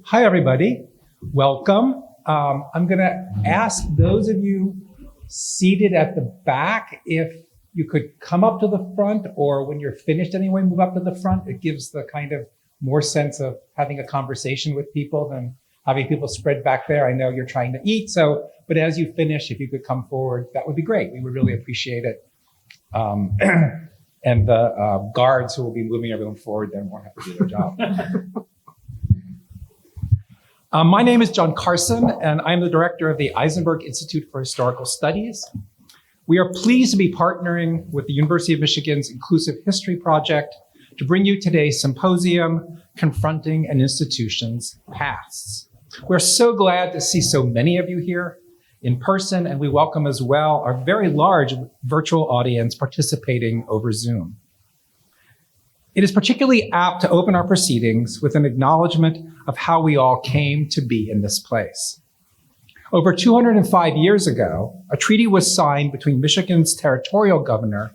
Hi, everybody. Welcome. I'm going to ask those of you seated at the back if you could come up to the front, or when you're finished anyway, move up to the front. It gives the kind of more sense of having a conversation with people than having people spread back there. I know you're trying to eat, but as you finish, if you could come forward, that would be great. We would really appreciate it. And the guards who will be moving everyone forward then won't have to do their job. My name is John Carson, and I'm the director of the Eisenberg Institute for Historical Studies. We are pleased to be partnering with the University of Michigan's Inclusive History Project to bring you today's symposium, Confronting an Institution's Pasts. We're so glad to see so many of you here in person, and we welcome as well our very large virtual audience participating over Zoom. It is particularly apt to open our proceedings with an acknowledgement of how we all came to be in this place. Over 205 years ago, a treaty was signed between Michigan's territorial governor,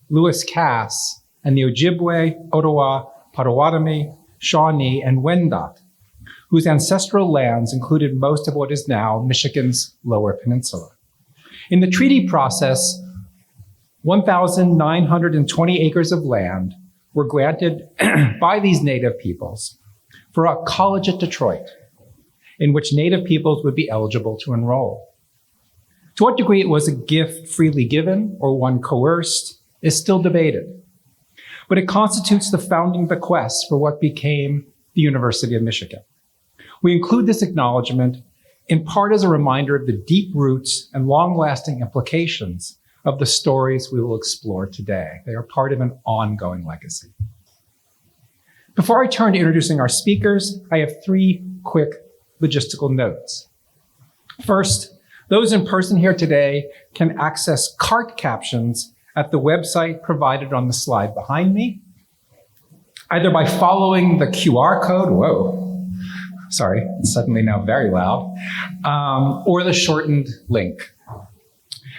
Lewis Cass, and the Ojibwe, Ottawa, Potawatomi, Shawnee, and Wendat, whose ancestral lands included most of what is now Michigan's Lower Peninsula. In the treaty process, 1,920 acres of land were granted by these Native peoples for a college at Detroit, in which Native peoples would be eligible to enroll. To what degree it was a gift freely given or one coerced is still debated, but it constitutes the founding bequest for what became the University of Michigan. We include this acknowledgement in part as a reminder of the deep roots and long-lasting implications of the stories we will explore today. They are part of an ongoing legacy. Before I turn to introducing our speakers, I have three quick logistical notes. First, those in person here today can access cart captions at the website provided on the slide behind me, either by following the QR code, sorry, it's suddenly now very loud, or the shortened link.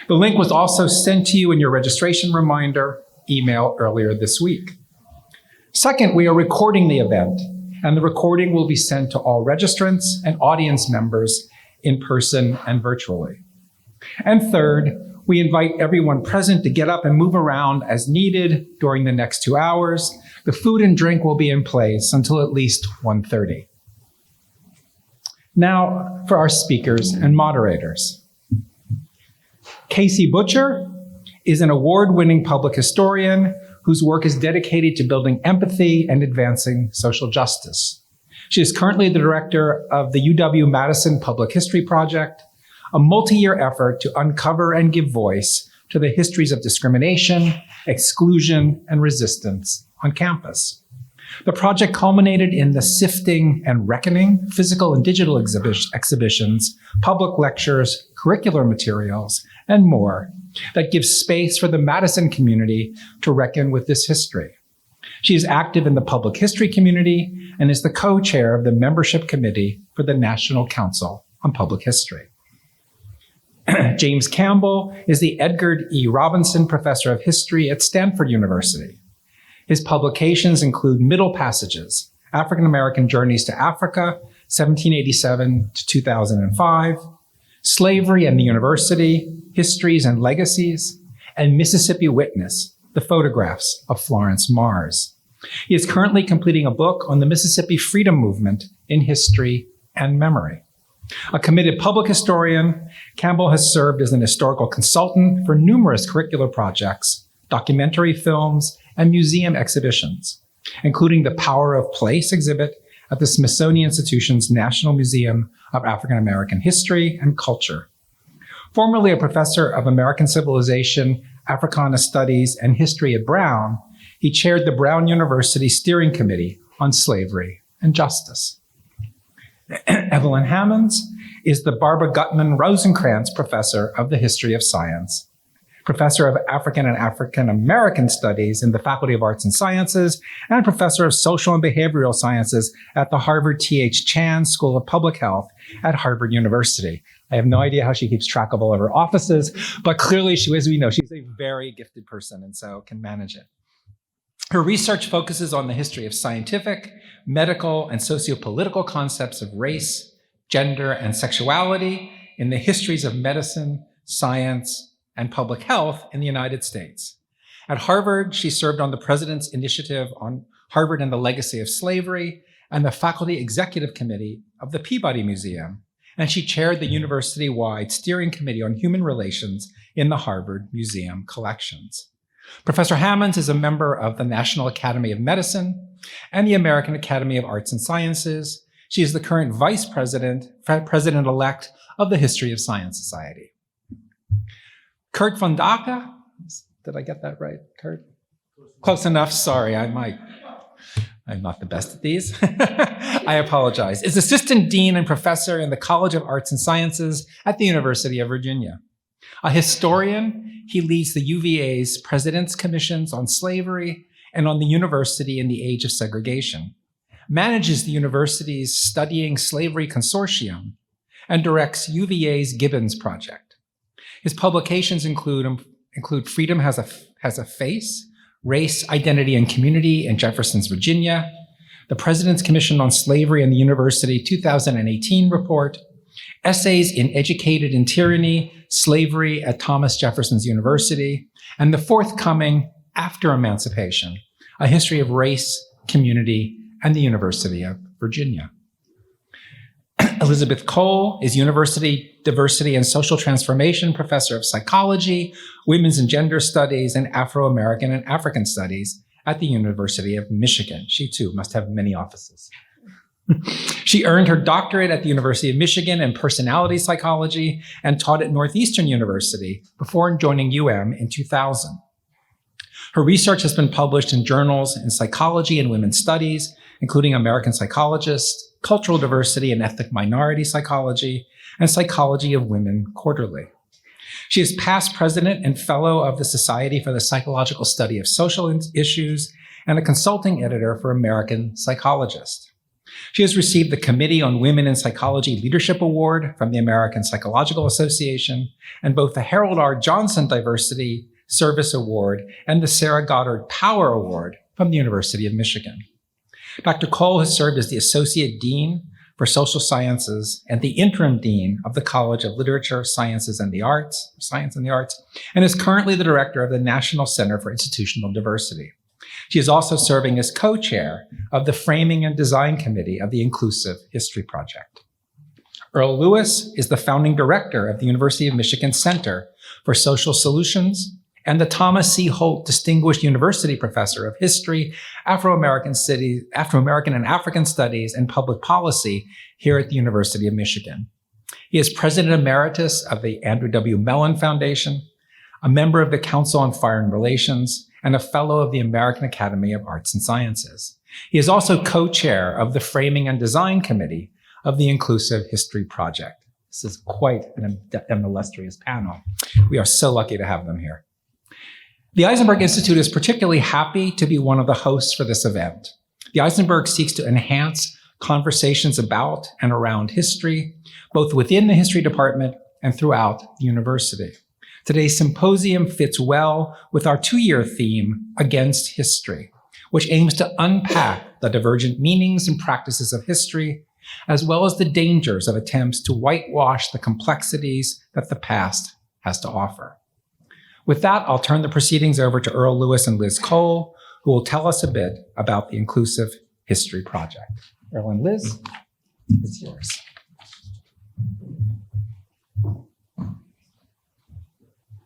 The link was also sent to you in your registration reminder email earlier this week. Second, we are recording the event, and the recording will be sent to all registrants and audience members in person and virtually. And third, we invite everyone present to get up and move around as needed during the next 2 hours. The food and drink will be in place until at least 1:30. Now for our speakers and moderators. Kacie Butcher is an award-winning public historian whose work is dedicated to building empathy and advancing social justice. She is currently the director of the UW-Madison Public History Project, a multi-year effort to uncover and give voice to the histories of discrimination, exclusion, and resistance on campus. The project culminated in the Sifting and Reckoning physical and digital exhibitions, public lectures, curricular materials, and more that give space for the Madison community to reckon with this history. She is active in the public history community and is the co-chair of the membership committee for the National Council on Public History. James Campbell is the Edgar E. Robinson Professor of History at Stanford University. His publications include Middle Passages, African American Journeys to Africa, 1787 to 2005, Slavery and the University, Histories and Legacies, and Mississippi Witness, The Photographs of Florence Mars. He is currently completing a book on the Mississippi Freedom Movement in history and memory. A committed public historian, Campbell has served as an historical consultant for numerous curricular projects, documentary films, and museum exhibitions, including the Power of Place exhibit at the Smithsonian Institution's National Museum of African American History and Culture. Formerly a professor of American Civilization, Africana Studies, and History at Brown, he chaired the Brown University Steering Committee on Slavery and Justice. Evelyn Hammonds is the Barbara Gutman Rosencrantz Professor of the History of Science, Professor of African and African American Studies in the Faculty of Arts and Sciences, and Professor of Social and Behavioral Sciences at the Harvard T.H. Chan School of Public Health at Harvard University. I have no idea how she keeps track of all of her offices, but clearly, as we know, she's a very gifted person and so can manage it. Her research focuses on the history of scientific, medical, and sociopolitical concepts of race, gender, and sexuality in the histories of medicine, science, and public health in the United States. At Harvard, she served on the President's Initiative on Harvard and the Legacy of Slavery and the Faculty Executive Committee of the Peabody Museum, and she chaired the university-wide Steering Committee on Human Relations in the Harvard Museum collections. Professor Hammonds is a member of the National Academy of Medicine and the American Academy of Arts and Sciences. She is the current vice president-elect of the History of Science Society. Kurt von Dacke, did I get that right, Kurt? Close enough, sorry, I'm not the best at these. I apologize. Is assistant dean and professor in the College of Arts and Sciences at the University of Virginia. A historian, he leads the UVA's President's Commissions on Slavery and on the University in the Age of Segregation, manages the university's Studying Slavery Consortium, and directs UVA's Gibbons Project. His publications include Freedom Has a Face, Race, Identity, and Community in Jefferson's Virginia, the President's Commission on Slavery and the University 2018 report, Essays in Educated in Tyranny, Slavery at Thomas Jefferson's University, and the forthcoming After Emancipation, A History of Race, Community, and the University of Virginia. Elizabeth Cole is University Diversity and Social Transformation Professor of Psychology, Women's and Gender Studies, and Afro-American and African Studies at the University of Michigan. She too must have many offices. She earned her doctorate at the University of Michigan in personality psychology and taught at Northeastern University before joining UM in 2000. Her research has been published in journals in psychology and women's studies, including American Psychologist, Cultural Diversity and Ethnic Minority Psychology, and Psychology of Women Quarterly. She is past president and fellow of the Society for the Psychological Study of Social Issues and a consulting editor for American Psychologist. She has received the Committee on Women in Psychology Leadership Award from the American Psychological Association and both the Harold R. Johnson Diversity Service Award and the Sarah Goddard Power Award from the University of Michigan. Dr. Cole has served as the Associate Dean for Social Sciences and the Interim Dean of the College of Literature, Science and the Arts, and is currently the Director of the National Center for Institutional Diversity. She is also serving as co-chair of the Framing and Design Committee of the Inclusive History Project. Earl Lewis is the founding director of the University of Michigan Center for Social Solutions and the Thomas C. Holt Distinguished University Professor of History, Afro-American and African Studies, and Public Policy here at the University of Michigan. He is President Emeritus of the Andrew W. Mellon Foundation, a member of the Council on Foreign Relations, and a fellow of the American Academy of Arts and Sciences. He is also co-chair of the Framing and Design Committee of the Inclusive History Project. This is quite an illustrious panel. We are so lucky to have them here. The Eisenberg Institute is particularly happy to be one of the hosts for this event. The Eisenberg seeks to enhance conversations about and around history, both within the history department and throughout the university. Today's symposium fits well with our two-year theme, Against History, which aims to unpack the divergent meanings and practices of history, as well as the dangers of attempts to whitewash the complexities that the past has to offer. With that, I'll turn the proceedings over to Earl Lewis and Liz Cole, who will tell us a bit about the Inclusive History Project. Earl and Liz, it's yours.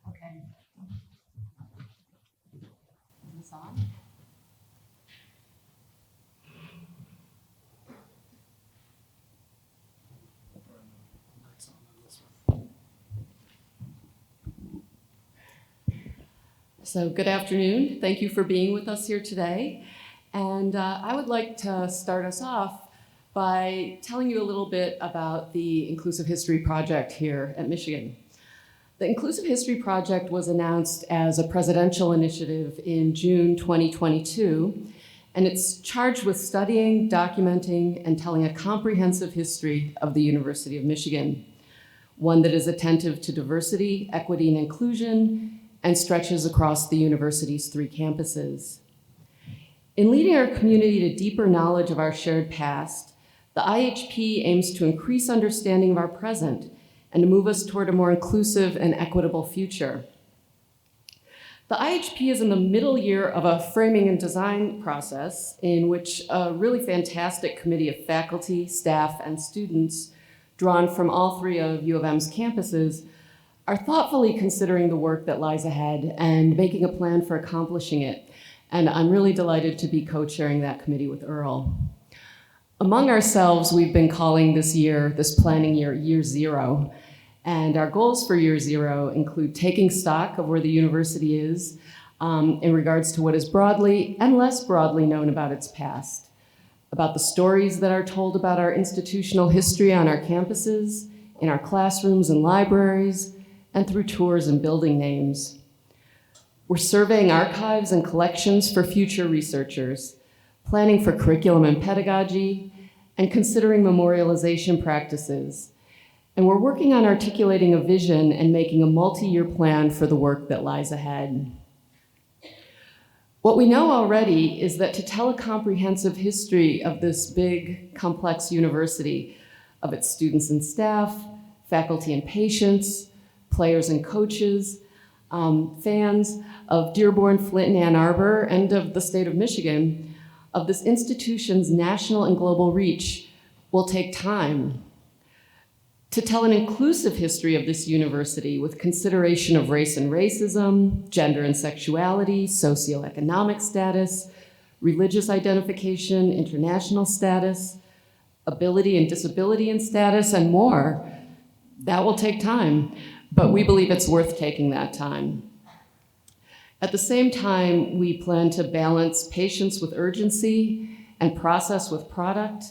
Okay. Is this on? So good afternoon. Thank you for being with us here today. And I would like to start us off by telling you a little bit about the Inclusive History Project here at Michigan. The Inclusive History Project was announced as a presidential initiative in June 2022, and it's charged with studying, documenting, and telling a comprehensive history of the University of Michigan, one that is attentive to diversity, equity, and inclusion, and stretches across the university's 3 campuses. In leading our community to deeper knowledge of our shared past, the IHP aims to increase understanding of our present and to move us toward a more inclusive and equitable future. The IHP is in the middle year of a framing and design process in which a really fantastic committee of faculty, staff, and students drawn from all three of U of M's campuses are thoughtfully considering the work that lies ahead and making a plan for accomplishing it. And I'm really delighted to be co-chairing that committee with Earl. Among ourselves, we've been calling this planning year, Year Zero. And our goals for Year Zero include taking stock of where the university is in regards to what is broadly and less broadly known about its past, about the stories that are told about our institutional history on our campuses, in our classrooms and libraries, and through tours and building names. We're surveying archives and collections for future researchers, planning for curriculum and pedagogy, and considering memorialization practices. And we're working on articulating a vision and making a multi-year plan for the work that lies ahead. What we know already is that to tell a comprehensive history of this big, complex university, of its students and staff, faculty and patients, players and coaches, fans of Dearborn, Flint, and Ann Arbor, and of the state of Michigan, of this institution's national and global reach will take time. To tell an inclusive history of this university with consideration of race and racism, gender and sexuality, socioeconomic status, religious identification, international status, ability and disability and status, and more, that will take time, but we believe it's worth taking that time. At the same time, we plan to balance patience with urgency and process with product,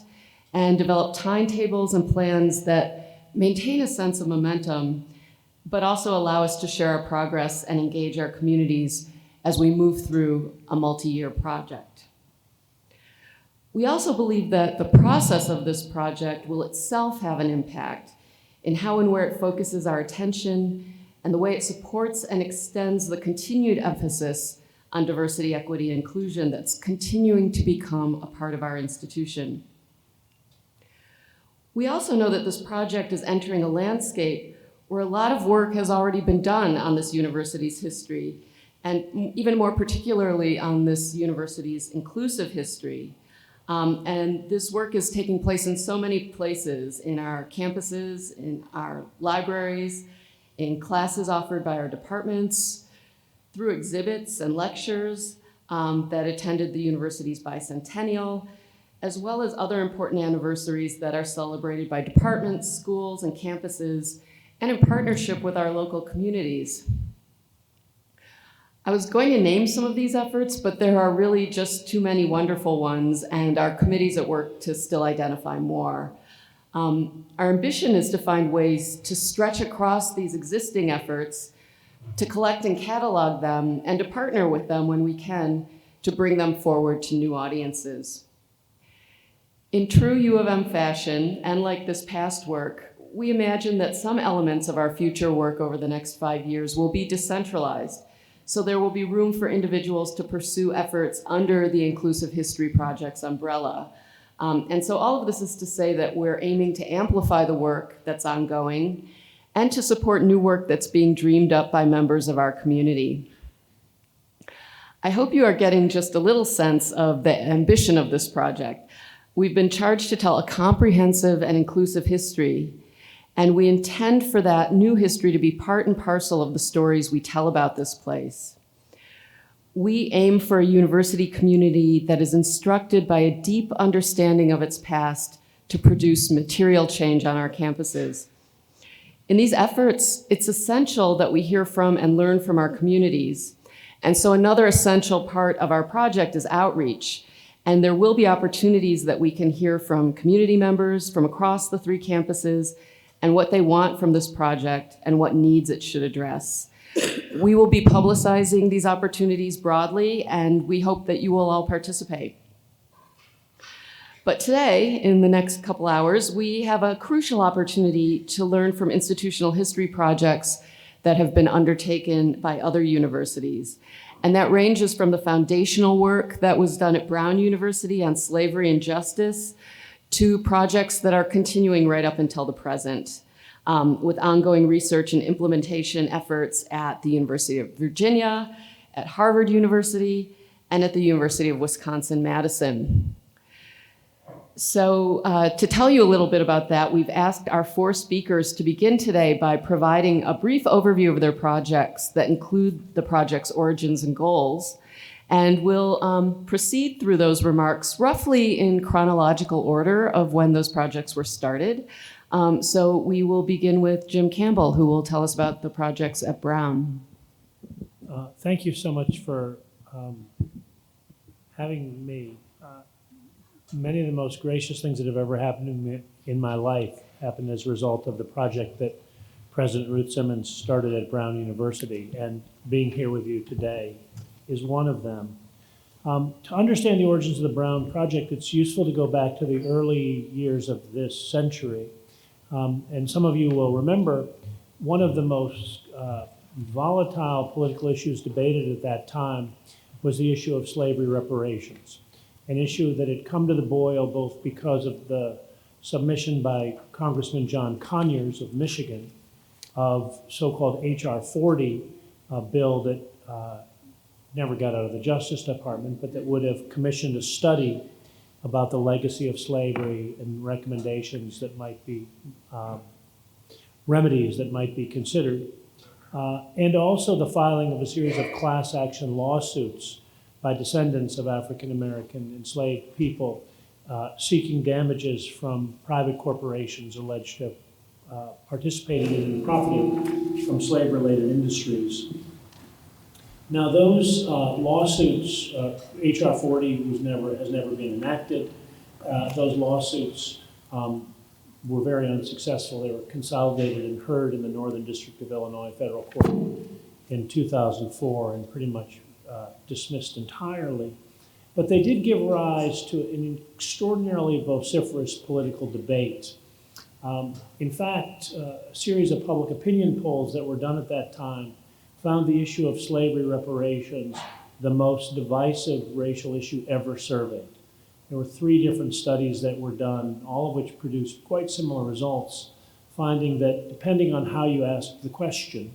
and develop timetables and plans that maintain a sense of momentum, but also allow us to share our progress and engage our communities as we move through a multi-year project. We also believe that the process of this project will itself have an impact in how and where it focuses our attention and the way it supports and extends the continued emphasis on diversity, equity, and inclusion that's continuing to become a part of our institution. We also know that this project is entering a landscape where a lot of work has already been done on this university's history, and even more particularly on this university's inclusive history. And this work is taking place in so many places, in our campuses, in our libraries, in classes offered by our departments, through exhibits and lectures that attended the university's bicentennial, as well as other important anniversaries that are celebrated by departments, schools, and campuses, and in partnership with our local communities. I was going to name some of these efforts, but there are really just too many wonderful ones, and our committee's at work to still identify more. Our ambition is to find ways to stretch across these existing efforts, to collect and catalog them, and to partner with them when we can to bring them forward to new audiences. In true U of M fashion, and like this past work, we imagine that some elements of our future work over the next 5 years will be decentralized, so there will be room for individuals to pursue efforts under the Inclusive History Project's umbrella. And so all of this is to say that we're aiming to amplify the work that's ongoing and to support new work that's being dreamed up by members of our community. I hope you are getting just a little sense of the ambition of this project. We've been charged to tell a comprehensive and inclusive history, and we intend for that new history to be part and parcel of the stories we tell about this place. We aim for a university community that is instructed by a deep understanding of its past to produce material change on our campuses. In these efforts, it's essential that we hear from and learn from our communities. And so another essential part of our project is outreach. And there will be opportunities that we can hear from community members from across the 3 campuses and what they want from this project and what needs it should address. We will be publicizing these opportunities broadly, and we hope that you will all participate. But today, in the next couple hours, we have a crucial opportunity to learn from institutional history projects that have been undertaken by other universities. And that ranges from the foundational work that was done at Brown University on slavery and justice to projects that are continuing right up until the present, with ongoing research and implementation efforts at the University of Virginia, at Harvard University, and at the University of Wisconsin-Madison. So to tell you a little bit about that, we've asked our 4 speakers to begin today by providing a brief overview of their projects that include the project's origins and goals. And we'll proceed through those remarks roughly in chronological order of when those projects were started. So we will begin with Jim Campbell, who will tell us about the projects at Brown. Thank you so much for having me. Many of the most gracious things that have ever happened to me in my life happened as a result of the project that President Ruth Simmons started at Brown University, and being here with you today is one of them. To understand the origins of the Brown Project, it's useful to go back to the early years of this century. And some of you will remember one of the most volatile political issues debated at that time was the issue of slavery reparations, an issue that had come to the boil both because of the submission by Congressman John Conyers of Michigan of so-called H.R. 40, a bill that never got out of the Justice Department, but that would have commissioned a study about the legacy of slavery and recommendations that might be, remedies that might be considered. And also the filing of a series of class action lawsuits by descendants of African-American enslaved people seeking damages from private corporations alleged to have participated in and profited from slave-related industries. Now those lawsuits, H.R. 40 has never been enacted. Those lawsuits were very unsuccessful. They were consolidated and heard in the Northern District of Illinois Federal Court in 2004 and pretty much dismissed entirely. But they did give rise to an extraordinarily vociferous political debate. In fact, a series of public opinion polls that were done at that time found the issue of slavery reparations the most divisive racial issue ever surveyed. There were 3 different studies that were done, all of which produced quite similar results, finding that depending on how you asked the question,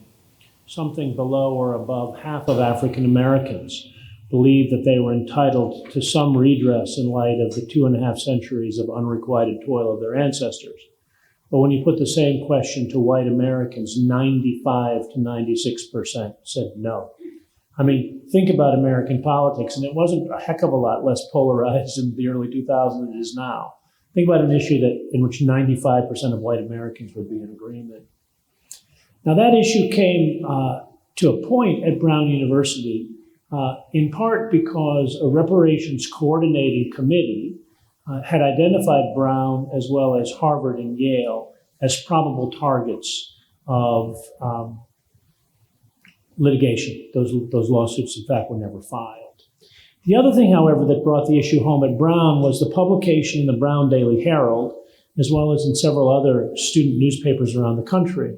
something below or above half of African Americans believed that they were entitled to some redress in light of the 2.5 centuries of unrequited toil of their ancestors. But when you put the same question to white Americans, 95 to 96% said no. I mean, think about American politics, and it wasn't a heck of a lot less polarized in the early 2000s than it is now. Think about an issue in which 95% of white Americans would be in agreement. Now that issue came to a point at Brown University, in part because a reparations coordinating committee had identified Brown as well as Harvard and Yale as probable targets of litigation. Those lawsuits, in fact, were never filed. The other thing, however, that brought the issue home at Brown was the publication in the Brown Daily Herald, as well as in several other student newspapers around the country,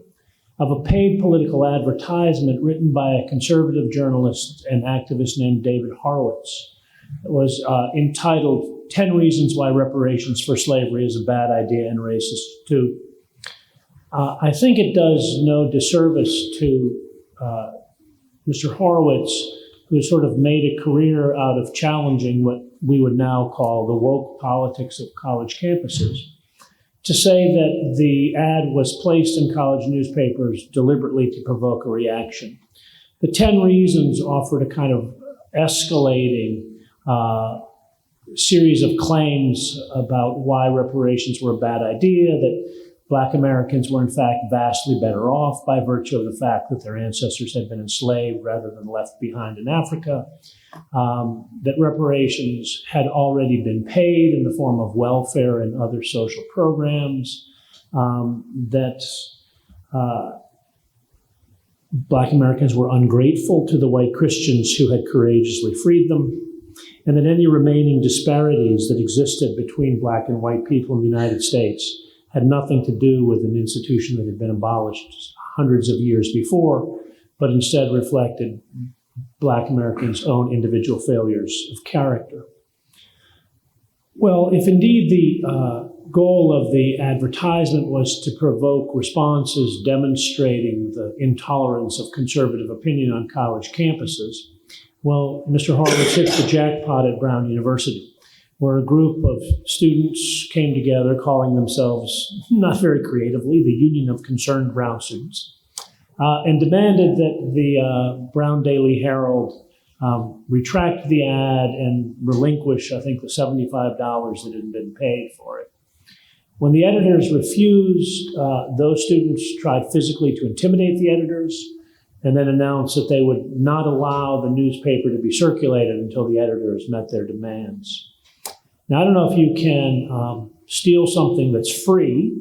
of a paid political advertisement written by a conservative journalist and activist named David Horowitz. It was entitled 10 Reasons Why Reparations for Slavery is a Bad Idea and Racist Too. I think it does no disservice to Mr. Horowitz, who sort of made a career out of challenging what we would now call the woke politics of college campuses, to say that the ad was placed in college newspapers deliberately to provoke a reaction. The 10 reasons offered a kind of escalating series of claims about why reparations were a bad idea, that Black Americans were in fact vastly better off by virtue of the fact that their ancestors had been enslaved rather than left behind in Africa, that reparations had already been paid in the form of welfare and other social programs, that Black Americans were ungrateful to the white Christians who had courageously freed them, and that any remaining disparities that existed between Black and white people in the United States had nothing to do with an institution that had been abolished hundreds of years before, but instead reflected Black Americans' own individual failures of character. Well, if indeed the goal of the advertisement was to provoke responses demonstrating the intolerance of conservative opinion on college campuses, well, Mr. Horowitz hit the jackpot at Brown University, where a group of students came together calling themselves, not very creatively, the Union of Concerned Brown Students, and demanded that the Brown Daily Herald retract the ad and relinquish, I think, the $75 that had been paid for it. When the editors refused, those students tried physically to intimidate the editors and then announced that they would not allow the newspaper to be circulated until the editors met their demands. Now, I don't know if you can steal something that's free,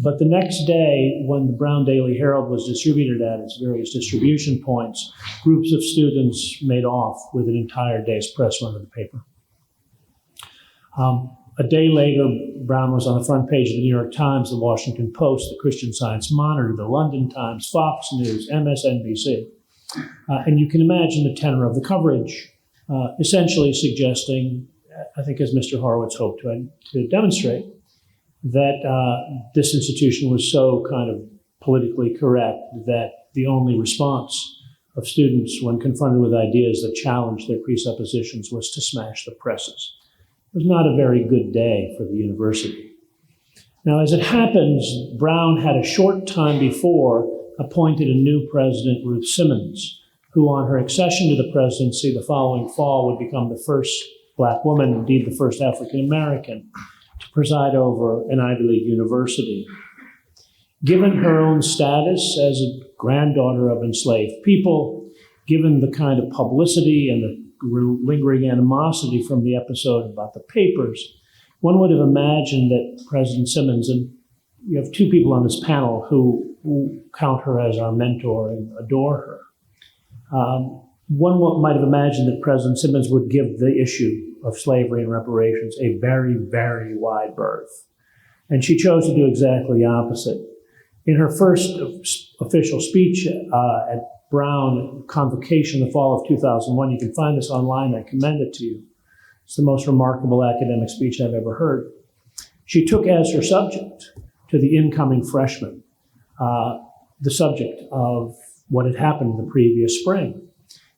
but the next day, when the Brown Daily Herald was distributed at its various distribution points, groups of students made off with an entire day's press run of the paper. A day later, Brown was on the front page of the New York Times, the Washington Post, the Christian Science Monitor, the London Times, Fox News, MSNBC. And you can imagine the tenor of the coverage, essentially suggesting, I think as Mr. Horowitz hoped to demonstrate, that this institution was so kind of politically correct that the only response of students when confronted with ideas that challenged their presuppositions was to smash the presses. It was not a very good day for the university. Now, as it happens, Brown had a short time before appointed a new president, Ruth Simmons, who on her accession to the presidency the following fall would become the first Black woman, indeed the first African American, to preside over an Ivy League university. Given her own status as a granddaughter of enslaved people, given the kind of publicity and the lingering animosity from the episode about the papers, one would have imagined that President Simmons, and we have two people on this panel who count her as our mentor and adore her, one might have imagined that President Simmons would give the issue of slavery and reparations a very, very wide berth. And she chose to do exactly the opposite. In her first official speech at Brown Convocation in the fall of 2001, you can find this online, I commend it to you. It's the most remarkable academic speech I've ever heard. She took as her subject to the incoming freshmen, the subject of what had happened the previous spring.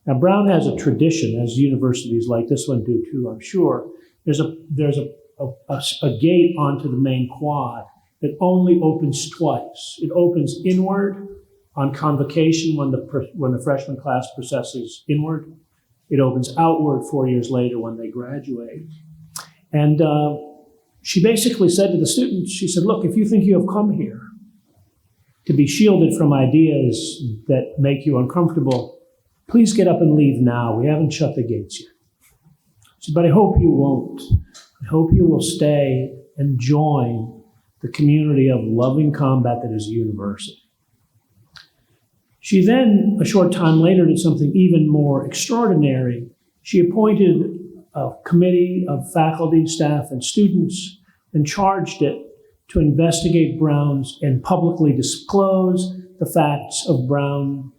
Now, Brown has a tradition, as universities like this one do too, I'm sure. There's a gate onto the main quad that only opens twice. It opens inward on convocation when the freshman class processes inward. It opens outward 4 years later when they graduate. And she basically said to the students, she said, look, if you think you have come here to be shielded from ideas that make you uncomfortable, please get up and leave now. We haven't shut the gates yet. She said, but I hope you won't. I hope you will stay and join the community of loving combat that is a university. She then, a short time later, did something even more extraordinary. She appointed a committee of faculty, staff, and students and charged it to investigate Brown's and publicly disclose the facts of Brown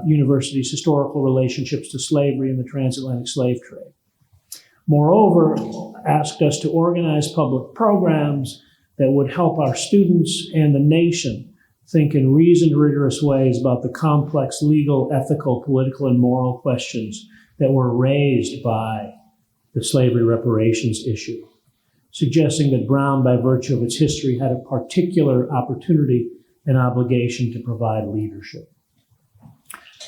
University's historical relationships to slavery and the transatlantic slave trade. Moreover, asked us to organize public programs that would help our students and the nation think in reasoned, rigorous ways about the complex legal, ethical, political, and moral questions that were raised by the slavery reparations issue, suggesting that Brown, by virtue of its history, had a particular opportunity and obligation to provide leadership.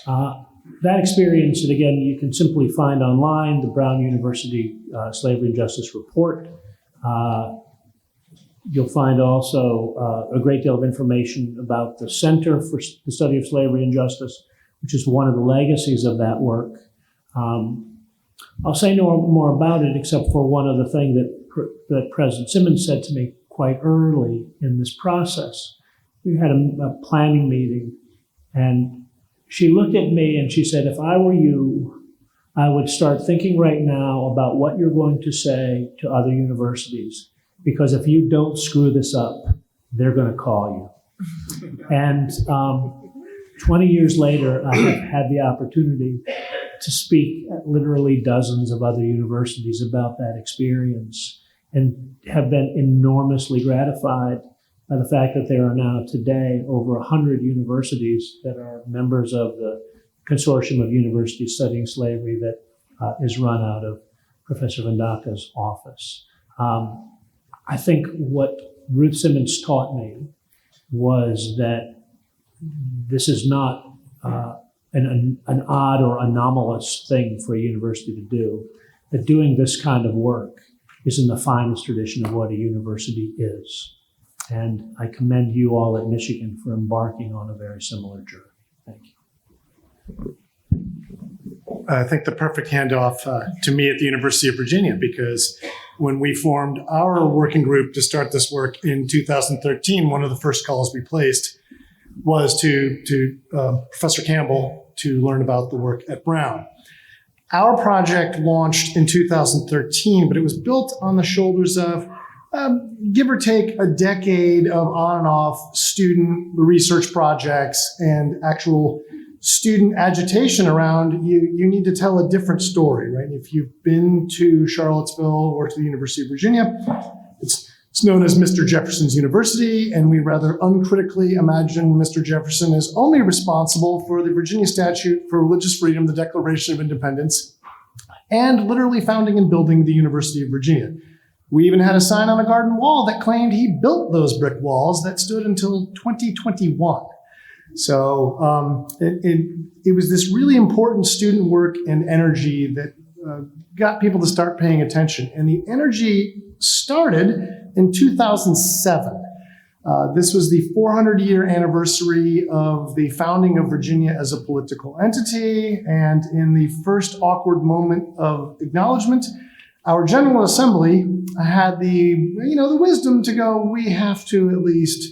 That experience, and again, you can simply find online the Brown University Slavery and Justice Report. You'll find also a great deal of information about the Center for the Study of Slavery and Justice, which is one of the legacies of that work. I'll say no more about it except for one other thing that President Simmons said to me quite early in this process. We had a planning meeting, and she looked at me and she said, if I were you, I would start thinking right now about what you're going to say to other universities, because if you don't screw this up, they're going to call you. And 20 years later, I have had the opportunity to speak at literally dozens of other universities about that experience and have been enormously gratified by the fact that there are now today over 100 universities that are members of the Consortium of Universities Studying Slavery that is run out of Professor Vandaka's office. I think what Ruth Simmons taught me was that this is not an odd or anomalous thing for a university to do, that doing this kind of work is in the finest tradition of what a university is. And I commend you all at Michigan for embarking on a very similar journey. Thank you. I think the perfect handoff to me at the University of Virginia, because when we formed our working group to start this work in 2013, one of the first calls we placed was to Professor Campbell to learn about the work at Brown. Our project launched in 2013, but it was built on the shoulders of give or take a decade of on and off student research projects and actual student agitation around you need to tell a different story, right? If you've been to Charlottesville or to the University of Virginia, it's known as Mr. Jefferson's University, and we rather uncritically imagine Mr. Jefferson as only responsible for the Virginia Statute for Religious Freedom, the Declaration of Independence, and literally founding and building the University of Virginia. We even had a sign on a garden wall that claimed he built those brick walls that stood until 2021. So it was this really important student work and energy that got people to start paying attention. And the energy started in 2007. This was the 400-year anniversary of the founding of Virginia as a political entity. And in the first awkward moment of acknowledgement, our General Assembly had the wisdom to go, we have to at least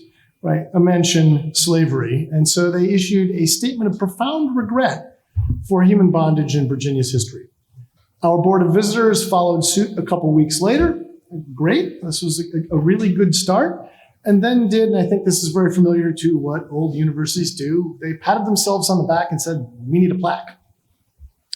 mention slavery. And so they issued a statement of profound regret for human bondage in Virginia's history. Our Board of Visitors followed suit a couple weeks later. Great, this was a really good start. And then and I think this is very familiar to what old universities do, they patted themselves on the back and said, we need a plaque.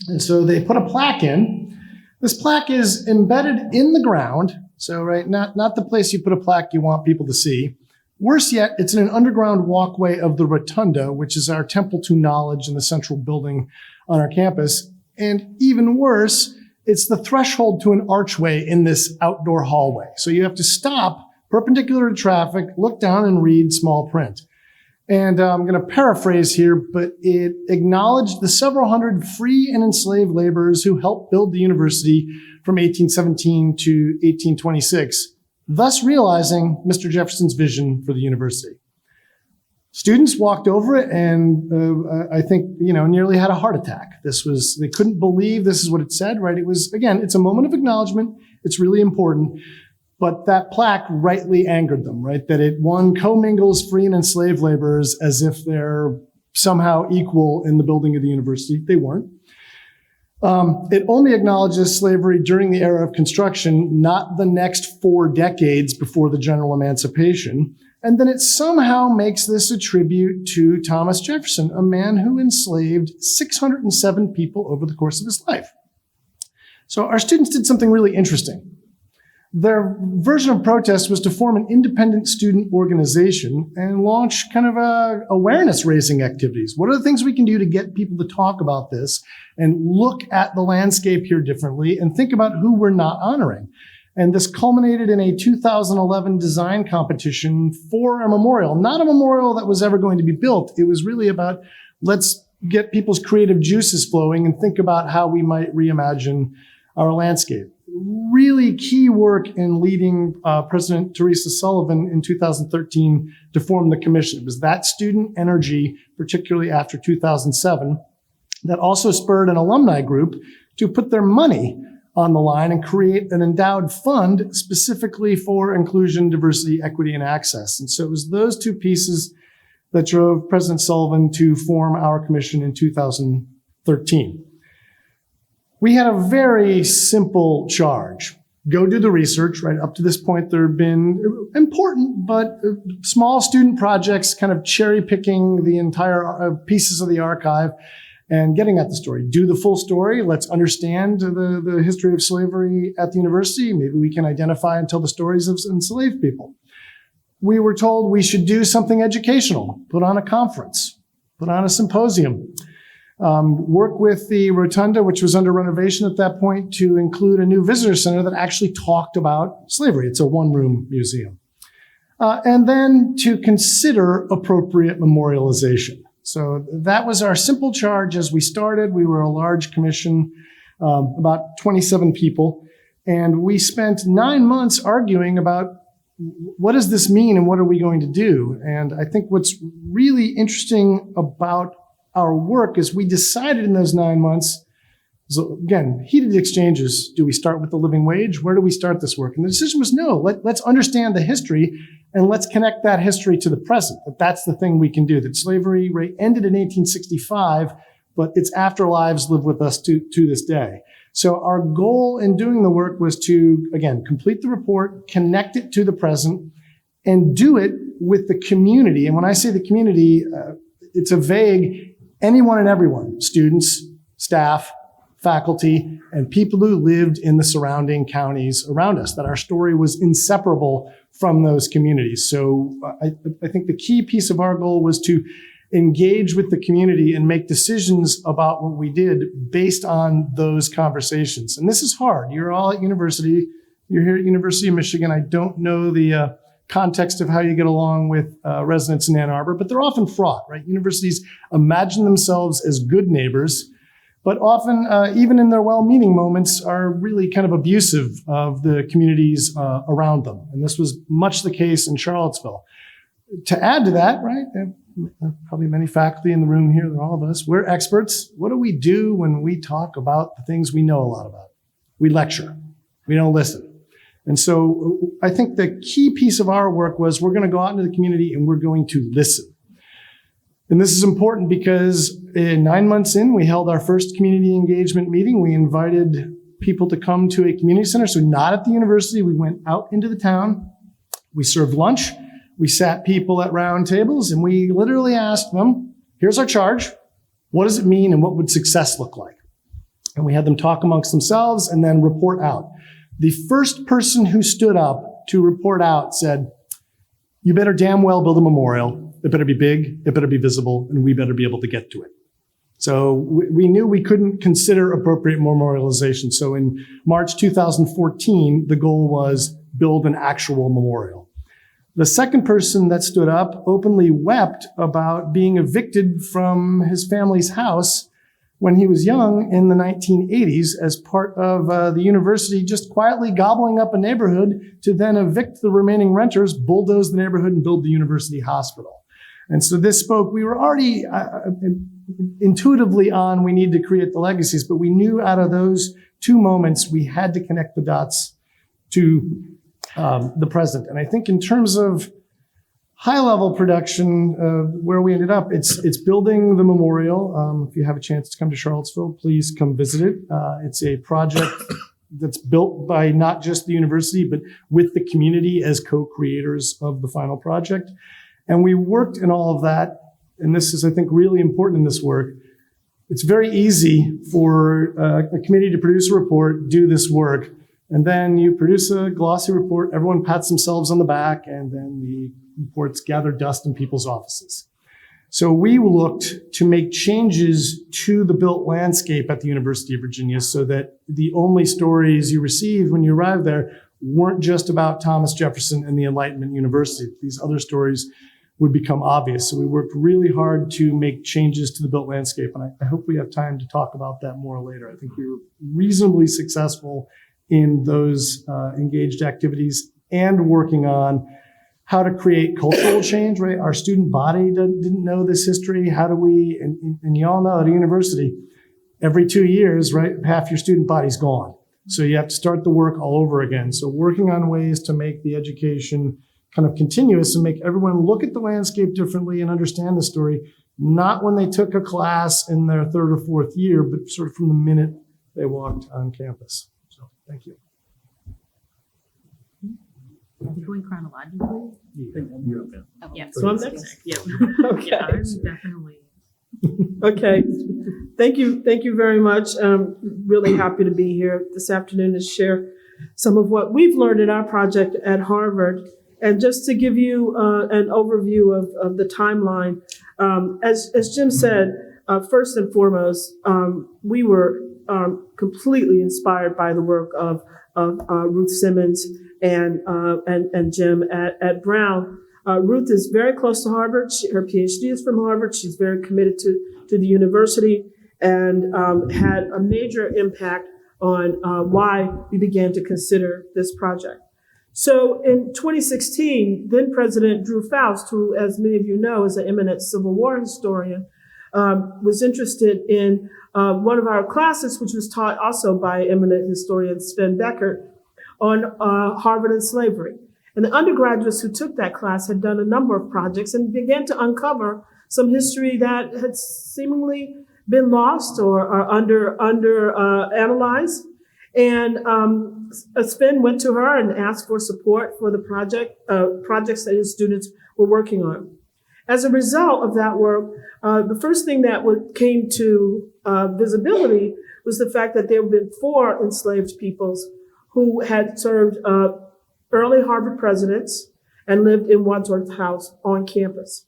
And so they put a plaque in. This plaque is embedded in the ground. So, not the place you put a plaque you want people to see. Worse yet, it's in an underground walkway of the Rotunda, which is our temple to knowledge in the central building on our campus. And even worse, it's the threshold to an archway in this outdoor hallway. So you have to stop perpendicular to traffic, look down and read small print. And I'm going to paraphrase here, but it acknowledged the several hundred free and enslaved laborers who helped build the university from 1817 to 1826. Thus realizing Mr. Jefferson's vision for the university. Students walked over it and I think, nearly had a heart attack. They couldn't believe this is what it said, right? It was, again, it's a moment of acknowledgement. It's really important. But that plaque rightly angered them, right? That it, commingles free and enslaved laborers as if they're somehow equal in the building of the university. They weren't. It only acknowledges slavery during the era of construction, not the next 4 decades before the general emancipation. And then it somehow makes this a tribute to Thomas Jefferson, a man who enslaved 607 people over the course of his life. So our students did something really interesting. Their version of protest was to form an independent student organization and launch kind of awareness-raising activities. What are the things we can do to get people to talk about this and look at the landscape here differently and think about who we're not honoring? And this culminated in a 2011 design competition for a memorial, not a memorial that was ever going to be built. It was really about let's get people's creative juices flowing and think about how we might reimagine our landscape. Really key work in leading President Teresa Sullivan in 2013 to form the commission. It was that student energy, particularly after 2007, that also spurred an alumni group to put their money on the line and create an endowed fund specifically for inclusion, diversity, equity, and access. And so it was those two pieces that drove President Sullivan to form our commission in 2013. We had a very simple charge. Go do the research, right? Up to this point, there have been important but small student projects kind of cherry picking the entire pieces of the archive and getting at the story. Do the full story. Let's understand the history of slavery at the university. Maybe we can identify and tell the stories of enslaved people. We were told we should do something educational, put on a conference, put on a symposium, work with the rotunda, which was under renovation at that point, to include a new visitor center that actually talked about slavery. It's a one-room museum. And then to consider appropriate memorialization. So that was our simple charge as we started. We were a large commission, about 27 people, and we spent 9 months arguing about what does this mean and what are we going to do? And I think what's really interesting about our work is we decided in those 9 months, so again, heated exchanges. Do we start with the living wage? Where do we start this work? And the decision was no, let's understand the history and let's connect that history to the present. That's the thing we can do. That slavery ended in 1865, but its afterlives live with us to this day. So our goal in doing the work was to, again, complete the report, connect it to the present, and do it with the community. And when I say the community, it's a vague anyone and everyone, students, staff, faculty, and people who lived in the surrounding counties around us, that our story was inseparable from those communities. So I think the key piece of our goal was to engage with the community and make decisions about what we did based on those conversations. And this is hard. You're all at university. You're here at University of Michigan. I don't know the context of how you get along with residents in Ann Arbor, but they're often fraught, right? Universities imagine themselves as good neighbors, but often, even in their well-meaning moments, are really kind of abusive of the communities around them. And this was much the case in Charlottesville. To add to that, right, probably many faculty in the room here, all of us, we're experts. What do we do when we talk about the things we know a lot about? We lecture. We don't listen. And so I think the key piece of our work was we're going to go out into the community and we're going to listen. And this is important because 9 months in, we held our first community engagement meeting. We invited people to come to a community center. So not at the university. We went out into the town. We served lunch. We sat people at round tables and we literally asked them, here's our charge. What does it mean and what would success look like? And we had them talk amongst themselves and then report out. The first person who stood up to report out said, you better damn well build a memorial. It better be big, it better be visible, and we better be able to get to it. So we knew we couldn't consider appropriate memorialization. So in March 2014, the goal was build an actual memorial. The second person that stood up openly wept about being evicted from his family's house when he was young in the 1980s as part of the university just quietly gobbling up a neighborhood to then evict the remaining renters, bulldoze the neighborhood, and build the university hospital. And so this spoke, we were already intuitively on we need to create the legacies, but we knew out of those two moments we had to connect the dots to the present. And I think in terms of high-level production, where we ended up, it's building the memorial. If you have a chance to come to Charlottesville, please come visit it. It's a project that's built by not just the university, but with the community as co-creators of the final project. And we worked in all of that, and this is, I think, really important in this work. It's very easy for a committee to produce a report, do this work, and then you produce a glossy report, everyone pats themselves on the back, and then the reports gather dust in people's offices. So we looked to make changes to the built landscape at the University of Virginia so that the only stories you received when you arrived there weren't just about Thomas Jefferson and the Enlightenment University. These other stories would become obvious. So we worked really hard to make changes to the built landscape. And I hope we have time to talk about that more later. I think we were reasonably successful in those engaged activities and working on how to create cultural change, right? Our student body didn't know this history. How do we, and you all know at a university, every 2 years, right, half your student body's gone. So you have to start the work all over again. So working on ways to make the education kind of continuous and make everyone look at the landscape differently and understand the story, not when they took a class in their third or fourth year, but sort of from the minute they walked on campus. So thank you. Are we going chronologically? Yeah. Yeah. So I'm next. Yeah. Okay. Yeah, I'm definitely Okay. Thank you very much. I'm really happy to be here this afternoon to share some of what we've learned in our project at Harvard. And just to give you an overview of the timeline, as Jim said, first and foremost, we were completely inspired by the work of Ruth Simmons and Jim at Brown. Ruth is very close to Harvard. Her PhD is from Harvard. She's very committed to the university and had a major impact on why we began to consider this project. So in 2016, then President Drew Faust, who, as many of you know, is an eminent Civil War historian, was interested in one of our classes, which was taught also by eminent historian Sven Beckert, on Harvard and slavery. And the undergraduates who took that class had done a number of projects and began to uncover some history that had seemingly been lost or under analyzed. And Sven went to her and asked for support for the projects that his students were working on. As a result of that work, the first thing that came to visibility was the fact that there have been 4 enslaved peoples who had served early Harvard presidents and lived in Wadsworth House on campus.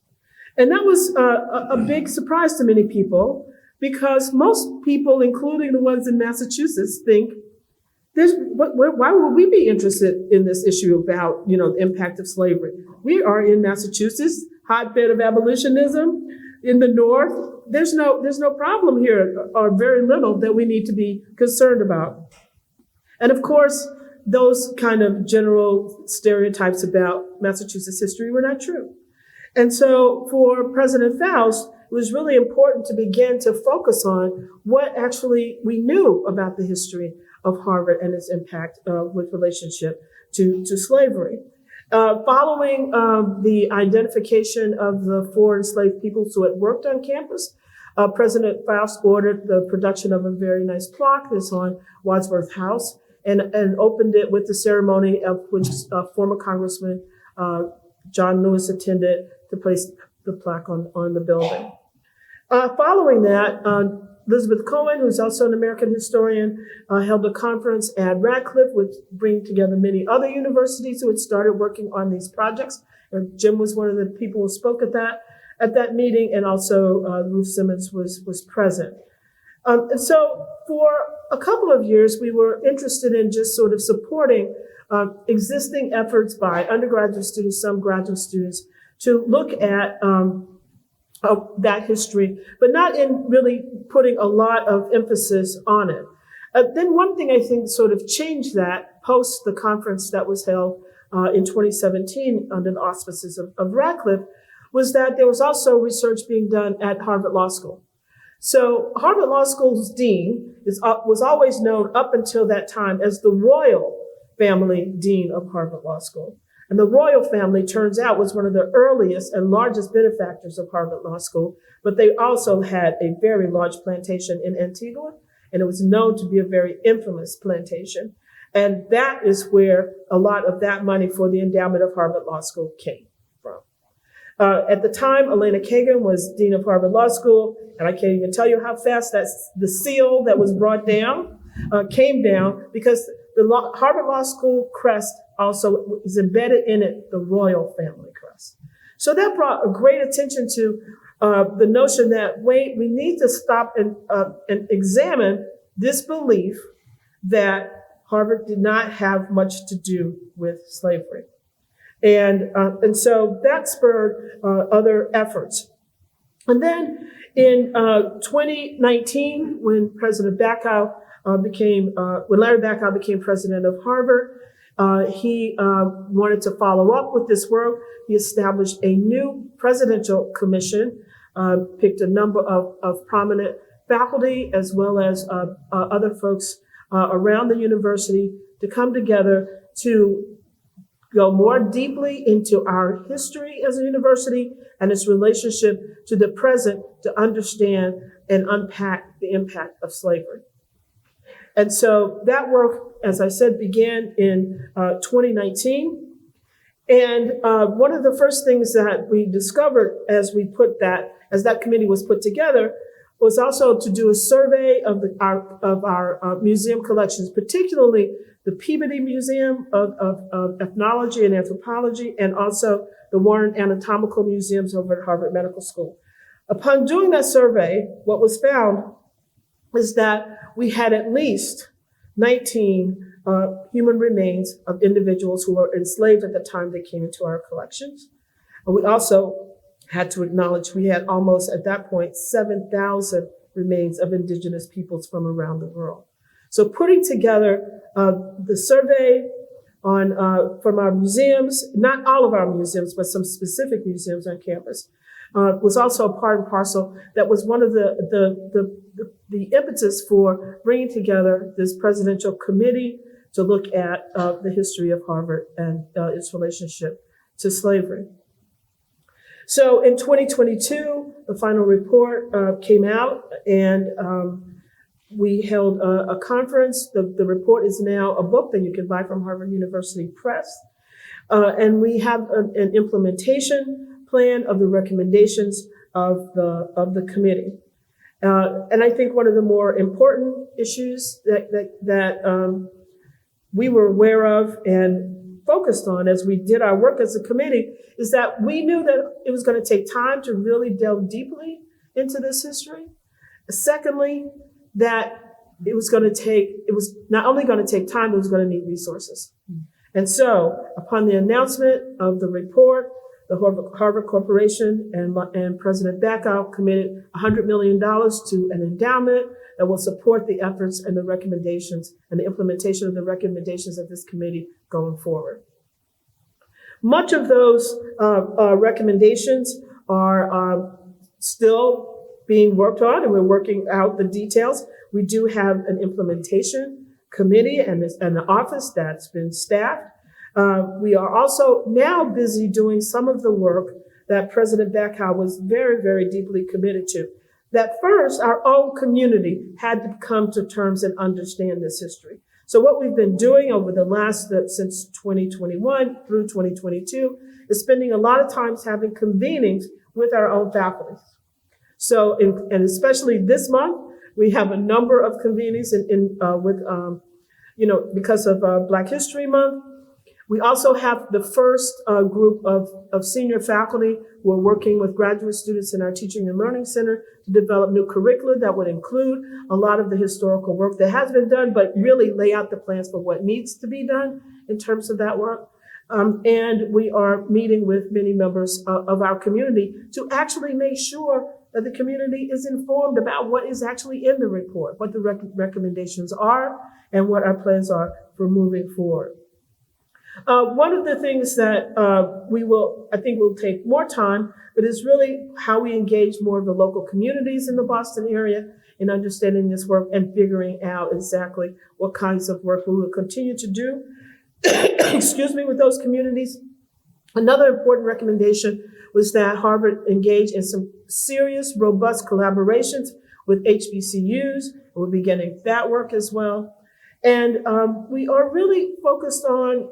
And that was a big surprise to many people, because most people, including the ones in Massachusetts, think, why would we be interested in this issue about, the impact of slavery? We are in Massachusetts, hotbed of abolitionism in the North. There's no problem here, or very little, that we need to be concerned about. And of course, those kind of general stereotypes about Massachusetts history were not true. And so for President Faust, it was really important to begin to focus on what actually we knew about the history of Harvard and its impact with relationship to slavery. Following the identification of the 4 enslaved peoples who had worked on campus, President Faust ordered the production of a very nice plaque that's on Wadsworth House, and opened it with the ceremony of which former Congressman John Lewis attended to place the plaque on the building. Following that, Elizabeth Cohen, who's also an American historian, held a conference at Radcliffe, which bring together many other universities who had started working on these projects. And Jim was one of the people who spoke at that meeting, and also Ruth Simmons was present. And so for a couple of years, we were interested in just sort of supporting existing efforts by undergraduate students, some graduate students, to look at that history, but not in really putting a lot of emphasis on it. Then one thing I think sort of changed that post the conference that was held in 2017 under the auspices of Radcliffe was that there was also research being done at Harvard Law School. So Harvard Law School's dean was always known up until that time as the royal family dean of Harvard Law School. And the royal family, turns out, was one of the earliest and largest benefactors of Harvard Law School, but they also had a very large plantation in Antigua, and it was known to be a very infamous plantation. And that is where a lot of that money for the endowment of Harvard Law School came from. At the time, Elena Kagan was dean of Harvard Law School, and I can't even tell you how fast the seal that was brought down came down, because the Harvard Law School crest also is embedded in it, the royal family crest. So that brought a great attention to the notion that, we need to stop and examine this belief that Harvard did not have much to do with slavery. And so that spurred other efforts. And then in 2019, when President Bacow when Larry Bacow became president of Harvard, he wanted to follow up with this work. He established a new presidential commission, picked a number of prominent faculty as well as other folks around the university to come together to go more deeply into our history as a university and its relationship to the present, to understand and unpack the impact of slavery. And so that work, as I said, began in 2019. And one of the first things that we discovered as that committee was put together was also to do a survey of our museum collections, particularly the Peabody Museum of Ethnology and Anthropology, and also the Warren Anatomical Museums over at Harvard Medical School. Upon doing that survey, what was found is that we had at least 19 human remains of individuals who were enslaved at the time they came into our collections. And we also had to acknowledge we had almost at that point 7,000 remains of indigenous peoples from around the world. So putting together the survey from our museums, not all of our museums, but some specific museums on campus, was also a part and parcel. That was one of the impetus for bringing together this presidential committee to look at the history of Harvard and its relationship to slavery. So in 2022, the final report came out, and we held a conference. The report is now a book that you can buy from Harvard University Press. And we have an implementation plan of the recommendations of the committee. And I think one of the more important issues that we were aware of and focused on as we did our work as a committee is that we knew that it was going to take time to really delve deeply into this history. Secondly, that it was not only going to take time, it was going to need resources. And so upon the announcement of the report, the Harvard Corporation and President Bacow committed $100 million to an endowment that will support the efforts and the recommendations and the implementation of the recommendations of this committee going forward. Much of those recommendations are still being worked on, and we're working out the details. We do have an implementation committee and an office that's been staffed. We are also now busy doing some of the work that President Bacow was very, very deeply committed to. That first, our own community had to come to terms and understand this history. So what we've been doing over the since 2021 through 2022 is spending a lot of times having convenings with our own faculty. So, and especially this month, we have a number of convenings because of Black History Month. We also have the first group of senior faculty who are working with graduate students in our Teaching and Learning Center to develop new curricula that would include a lot of the historical work that has been done, but really lay out the plans for what needs to be done in terms of that work. And we are meeting with many members of our community to actually make sure that the community is informed about what is actually in the report, what the recommendations are, and what our plans are for moving forward. One of the things that I think will take more time, but is really how we engage more of the local communities in the Boston area in understanding this work and figuring out exactly what kinds of work we will continue to do, with those communities. Another important recommendation was that Harvard engage in some serious, robust collaborations with HBCUs. We're beginning that work as well. And we are really focused on,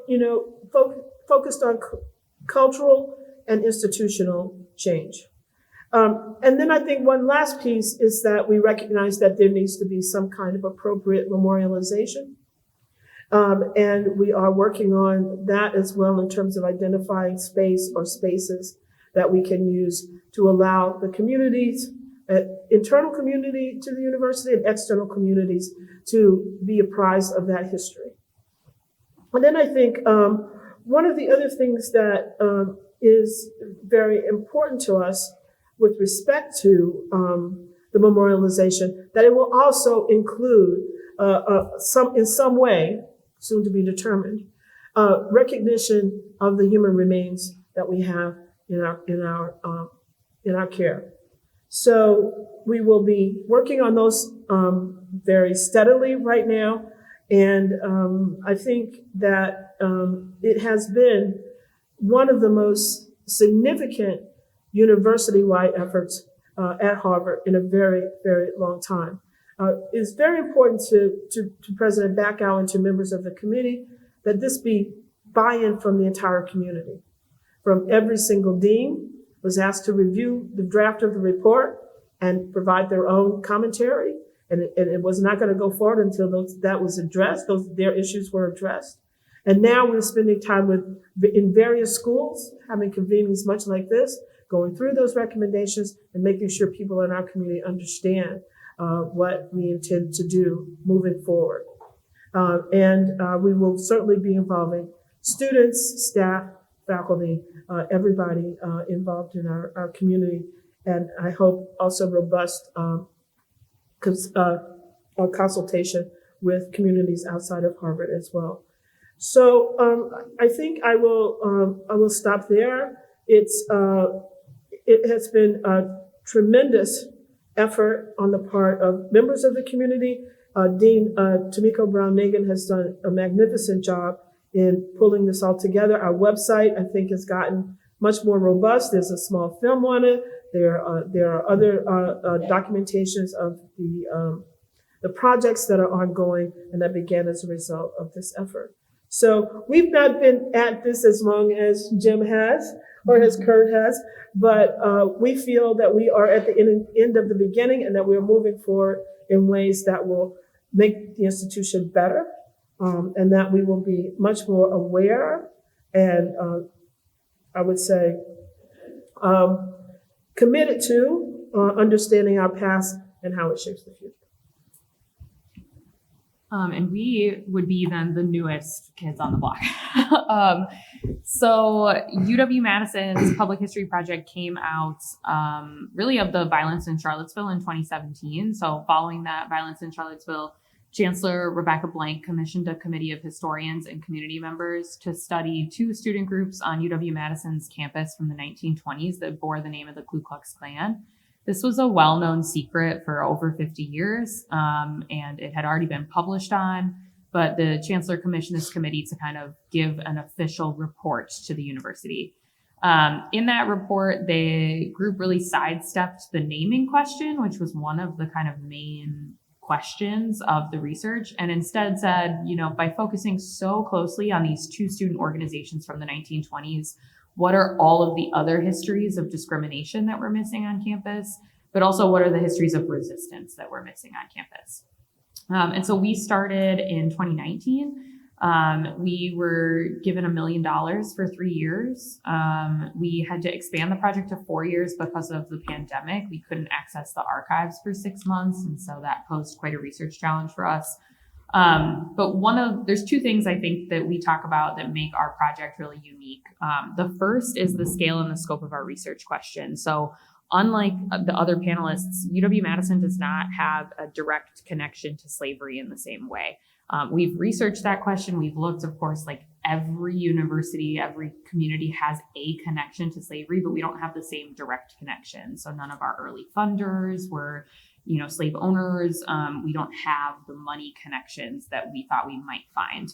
cultural and institutional change. And then I think one last piece is that we recognize that there needs to be some kind of appropriate memorialization. And we are working on that as well in terms of identifying space or spaces that we can use to allow the communities, internal community to the university and external communities to be apprised of that history. And then I think one of the other things that is very important to us with respect to the memorialization, that it will also include in some way, soon to be determined, recognition of the human remains that we have in our care. So we will be working on those very steadily right now. And I think that it has been one of the most significant university-wide efforts at Harvard in a very, very long time. It's very important to President Bacow and to members of the committee that this be buy-in from the entire community. from every single dean was asked to review the draft of the report and provide their own commentary. And it was not going to go forward until that was addressed, their issues were addressed. And now we're spending time in various schools, having convenings much like this, going through those recommendations and making sure people in our community understand what we intend to do moving forward. And we will certainly be involving students, staff, faculty, everybody involved in our community. And I hope also robust consultation with communities outside of Harvard as well. So I think I will stop there. It has been a tremendous effort on the part of members of the community. Dean Tomiko Brown-Nagan has done a magnificent job in pulling this all together. Our website, I think, has gotten much more robust. There's a small film on it. There are other documentations of the projects that are ongoing and that began as a result of this effort. So we've not been at this as long as Jim has or as Kurt has, but we feel that we are at the end of the beginning and that we are moving forward in ways that will make the institution better, and that we will be much more aware and I would say committed to understanding our past and how it shapes the future. And we would be then the newest kids on the block. So UW-Madison's Public History Project came out really of the violence in Charlottesville in 2017. So following that violence in Charlottesville, Chancellor Rebecca Blank commissioned a committee of historians and community members to study two student groups on UW-Madison's campus from the 1920s that bore the name of the Ku Klux Klan. This was a well-known secret for over 50 years, and it had already been published on, but the Chancellor commissioned this committee to kind of give an official report to the university. In that report, the group really sidestepped the naming question, which was one of the kind of main questions of the research, and instead said, by focusing so closely on these two student organizations from the 1920s, what are all of the other histories of discrimination that we're missing on campus, but also what are the histories of resistance that we're missing on campus? And so we started in 2019. We were given $1 million for 3 years. We had to expand the project to 4 years because of the pandemic. We couldn't access the archives for 6 months, and so that posed quite a research challenge for us. But there's two things I think that we talk about that make our project really unique. The first is the scale and the scope of our research question. So unlike the other panelists, UW-Madison does not have a direct connection to slavery in the same way. We've researched that question. We've looked, of course, like every university, every community has a connection to slavery, but we don't have the same direct connection. So none of our early funders were slave owners. We don't have the money connections that we thought we might find.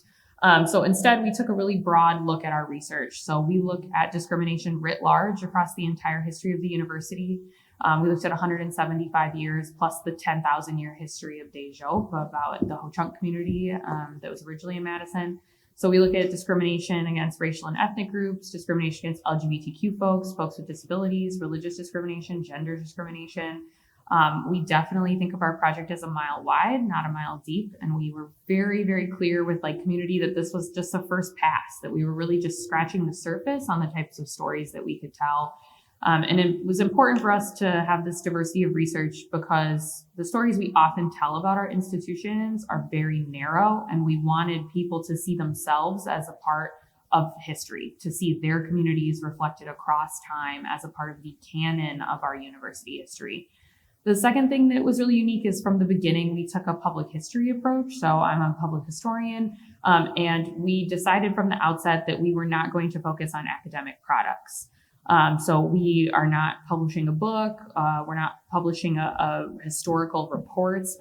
So instead, we took a really broad look at our research. So we look at discrimination writ large across the entire history of the university. We looked at 175 years plus the 10,000-year history of Dejo, about the Ho-Chunk community that was originally in Madison. So we look at discrimination against racial and ethnic groups, discrimination against LGBTQ folks, folks with disabilities, religious discrimination, gender discrimination. We definitely think of our project as a mile wide, not a mile deep. And we were very, very clear with community that this was just a first pass, that we were really just scratching the surface on the types of stories that we could tell. And it was important for us to have this diversity of research because the stories we often tell about our institutions are very narrow, and we wanted people to see themselves as a part of history, to see their communities reflected across time as a part of the canon of our university history. The second thing that was really unique is from the beginning, we took a public history approach. So I'm a public historian, and we decided from the outset that we were not going to focus on academic products. So we are not publishing a book. We're not publishing a historical reports.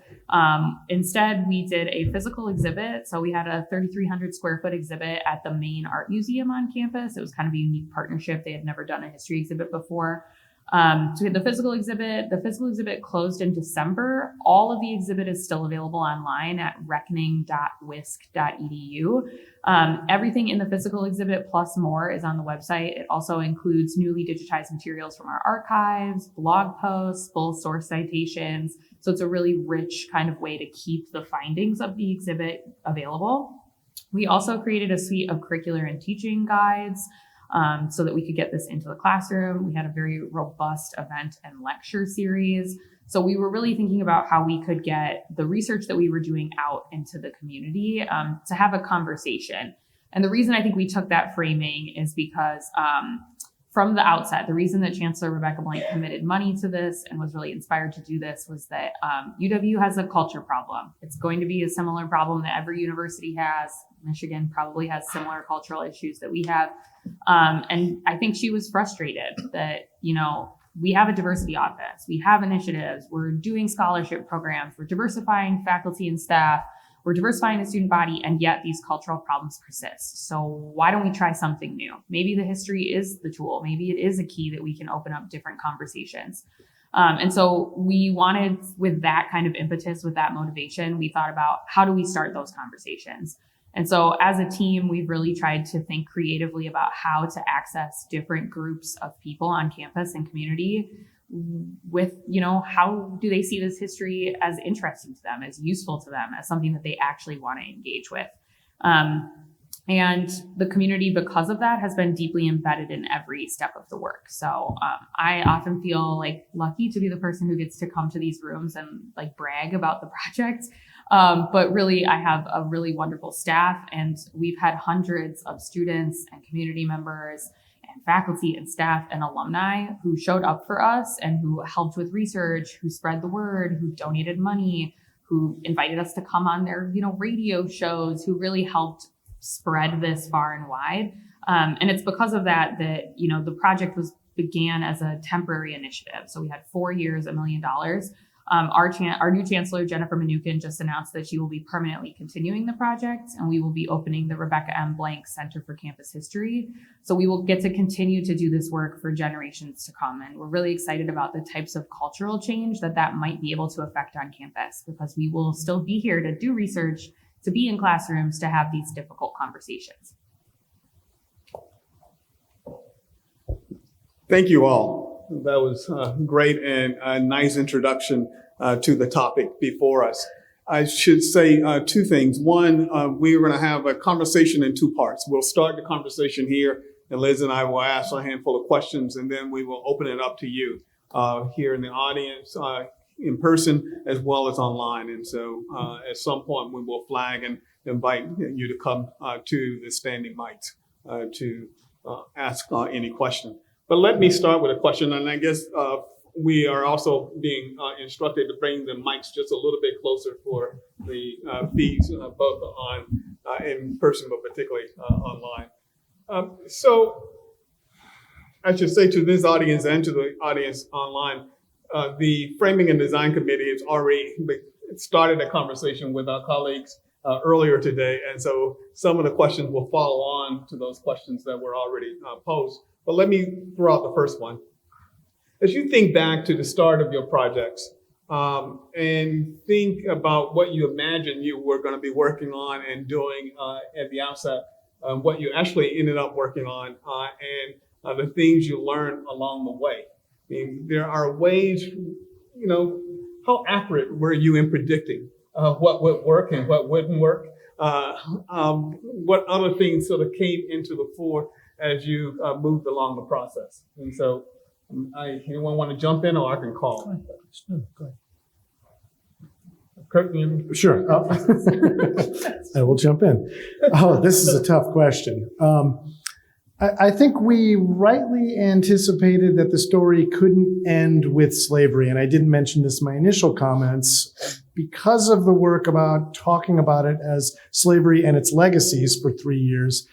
Instead, we did a physical exhibit. So we had a 3,300 square foot exhibit at the main art museum on campus. It was kind of a unique partnership. They had never done a history exhibit before. So we had the physical exhibit. The physical exhibit closed in December. All of the exhibit is still available online at reckoning.wisc.edu. Everything in the physical exhibit plus more is on the website. It also includes newly digitized materials from our archives, blog posts, full source citations. So it's a really rich kind of way to keep the findings of the exhibit available. We also created a suite of curricular and teaching guides so that we could get this into the classroom. We had a very robust event and lecture series. So we were really thinking about how we could get the research that we were doing out into the community to have a conversation. And the reason I think we took that framing is because from the outset, the reason that Chancellor Rebecca Blank committed money to this and was really inspired to do this was that UW has a culture problem. It's going to be a similar problem that every university has. Michigan probably has similar cultural issues that we have. And I think she was frustrated that, we have a diversity office, we have initiatives, we're doing scholarship programs, we're diversifying faculty and staff, we're diversifying the student body, and yet these cultural problems persist. So why don't we try something new? Maybe the history is the tool. Maybe it is a key that we can open up different conversations. And so we wanted, with that kind of impetus, with that motivation, we thought about how do we start those conversations? And so as a team, we've really tried to think creatively about how to access different groups of people on campus and community with, how do they see this history as interesting to them, as useful to them, as something that they actually want to engage with. And the community, because of that, has been deeply embedded in every step of the work. So I often feel lucky to be the person who gets to come to these rooms and brag about the project. But really, I have a really wonderful staff, and we've had hundreds of students and community members and faculty and staff and alumni who showed up for us and who helped with research, who spread the word, who donated money, who invited us to come on their, radio shows, who really helped spread this far and wide. And it's because of that, the project began as a temporary initiative. So we had 4 years, $1 million. Our new chancellor, Jennifer Mnuchin, just announced that she will be permanently continuing the project, and we will be opening the Rebecca M. Blank Center for Campus History. So we will get to continue to do this work for generations to come. And we're really excited about the types of cultural change that might be able to affect on campus, because we will still be here to do research, to be in classrooms, to have these difficult conversations. Thank you all. That was great and a nice introduction to the topic before us. I should say two things. One, we're going to have a conversation in two parts. We'll start the conversation here, and Liz and I will ask a handful of questions, and then we will open it up to you here in the audience, in person, as well as online. And so at some point, we will flag and invite you to come to the standing mics to ask any question. But let me start with a question, and I guess we are also being instructed to bring the mics just a little bit closer for the feeds, both on in person, but particularly online. So I should say to this audience and to the audience online, the Framing and Design Committee has already started a conversation with our colleagues earlier today, and so some of the questions will follow on to those questions that were already posed. But let me throw out the first one. As you think back to the start of your projects and think about what you imagined you were going to be working on and doing at the outset, what you actually ended up working on, and the things you learned along the way. I mean, there are ways, how accurate were you in predicting what would work and what wouldn't work? What other things sort of came into the fore as you moved along the process? And so anyone want to jump in, or I can call? Go ahead. Kirk, Sure. I will jump in. Oh, this is a tough question. I think we rightly anticipated that the story couldn't end with slavery. And I didn't mention this in my initial comments. Because of the work about talking about it as slavery and its legacies for 3 years,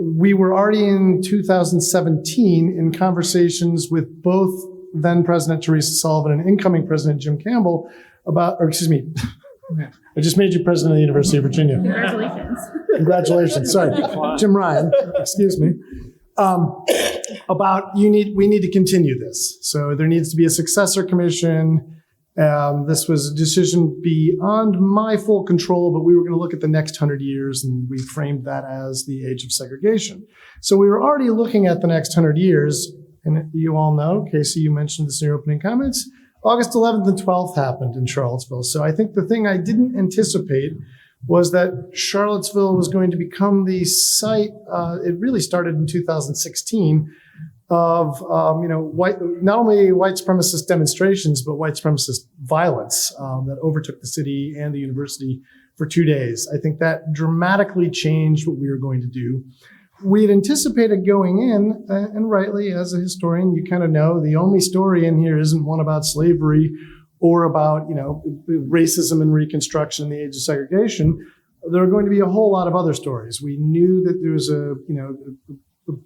we were already in 2017 in conversations with both then President Teresa Sullivan and incoming President Jim Campbell I just made you president of the University of Virginia. Congratulations. Congratulations. Sorry, Jim Ryan, excuse me. about we need to continue this. So there needs to be a successor commission. This was a decision beyond my full control, but we were going to look at the next 100 years, and we framed that as the age of segregation. So we were already looking at the next 100 years, and you all know, Kacie, you mentioned this in your opening comments, August 11th and 12th happened in Charlottesville. So I think the thing I didn't anticipate was that Charlottesville was going to become the site, it really started in 2016, of not only white supremacist demonstrations, but white supremacist violence that overtook the city and the university for 2 days. I think that dramatically changed what we were going to do. We had anticipated going in, and rightly, as a historian, you kind of know the only story in here isn't one about slavery or about, racism and Reconstruction in the age of segregation. There are going to be a whole lot of other stories. We knew that there was a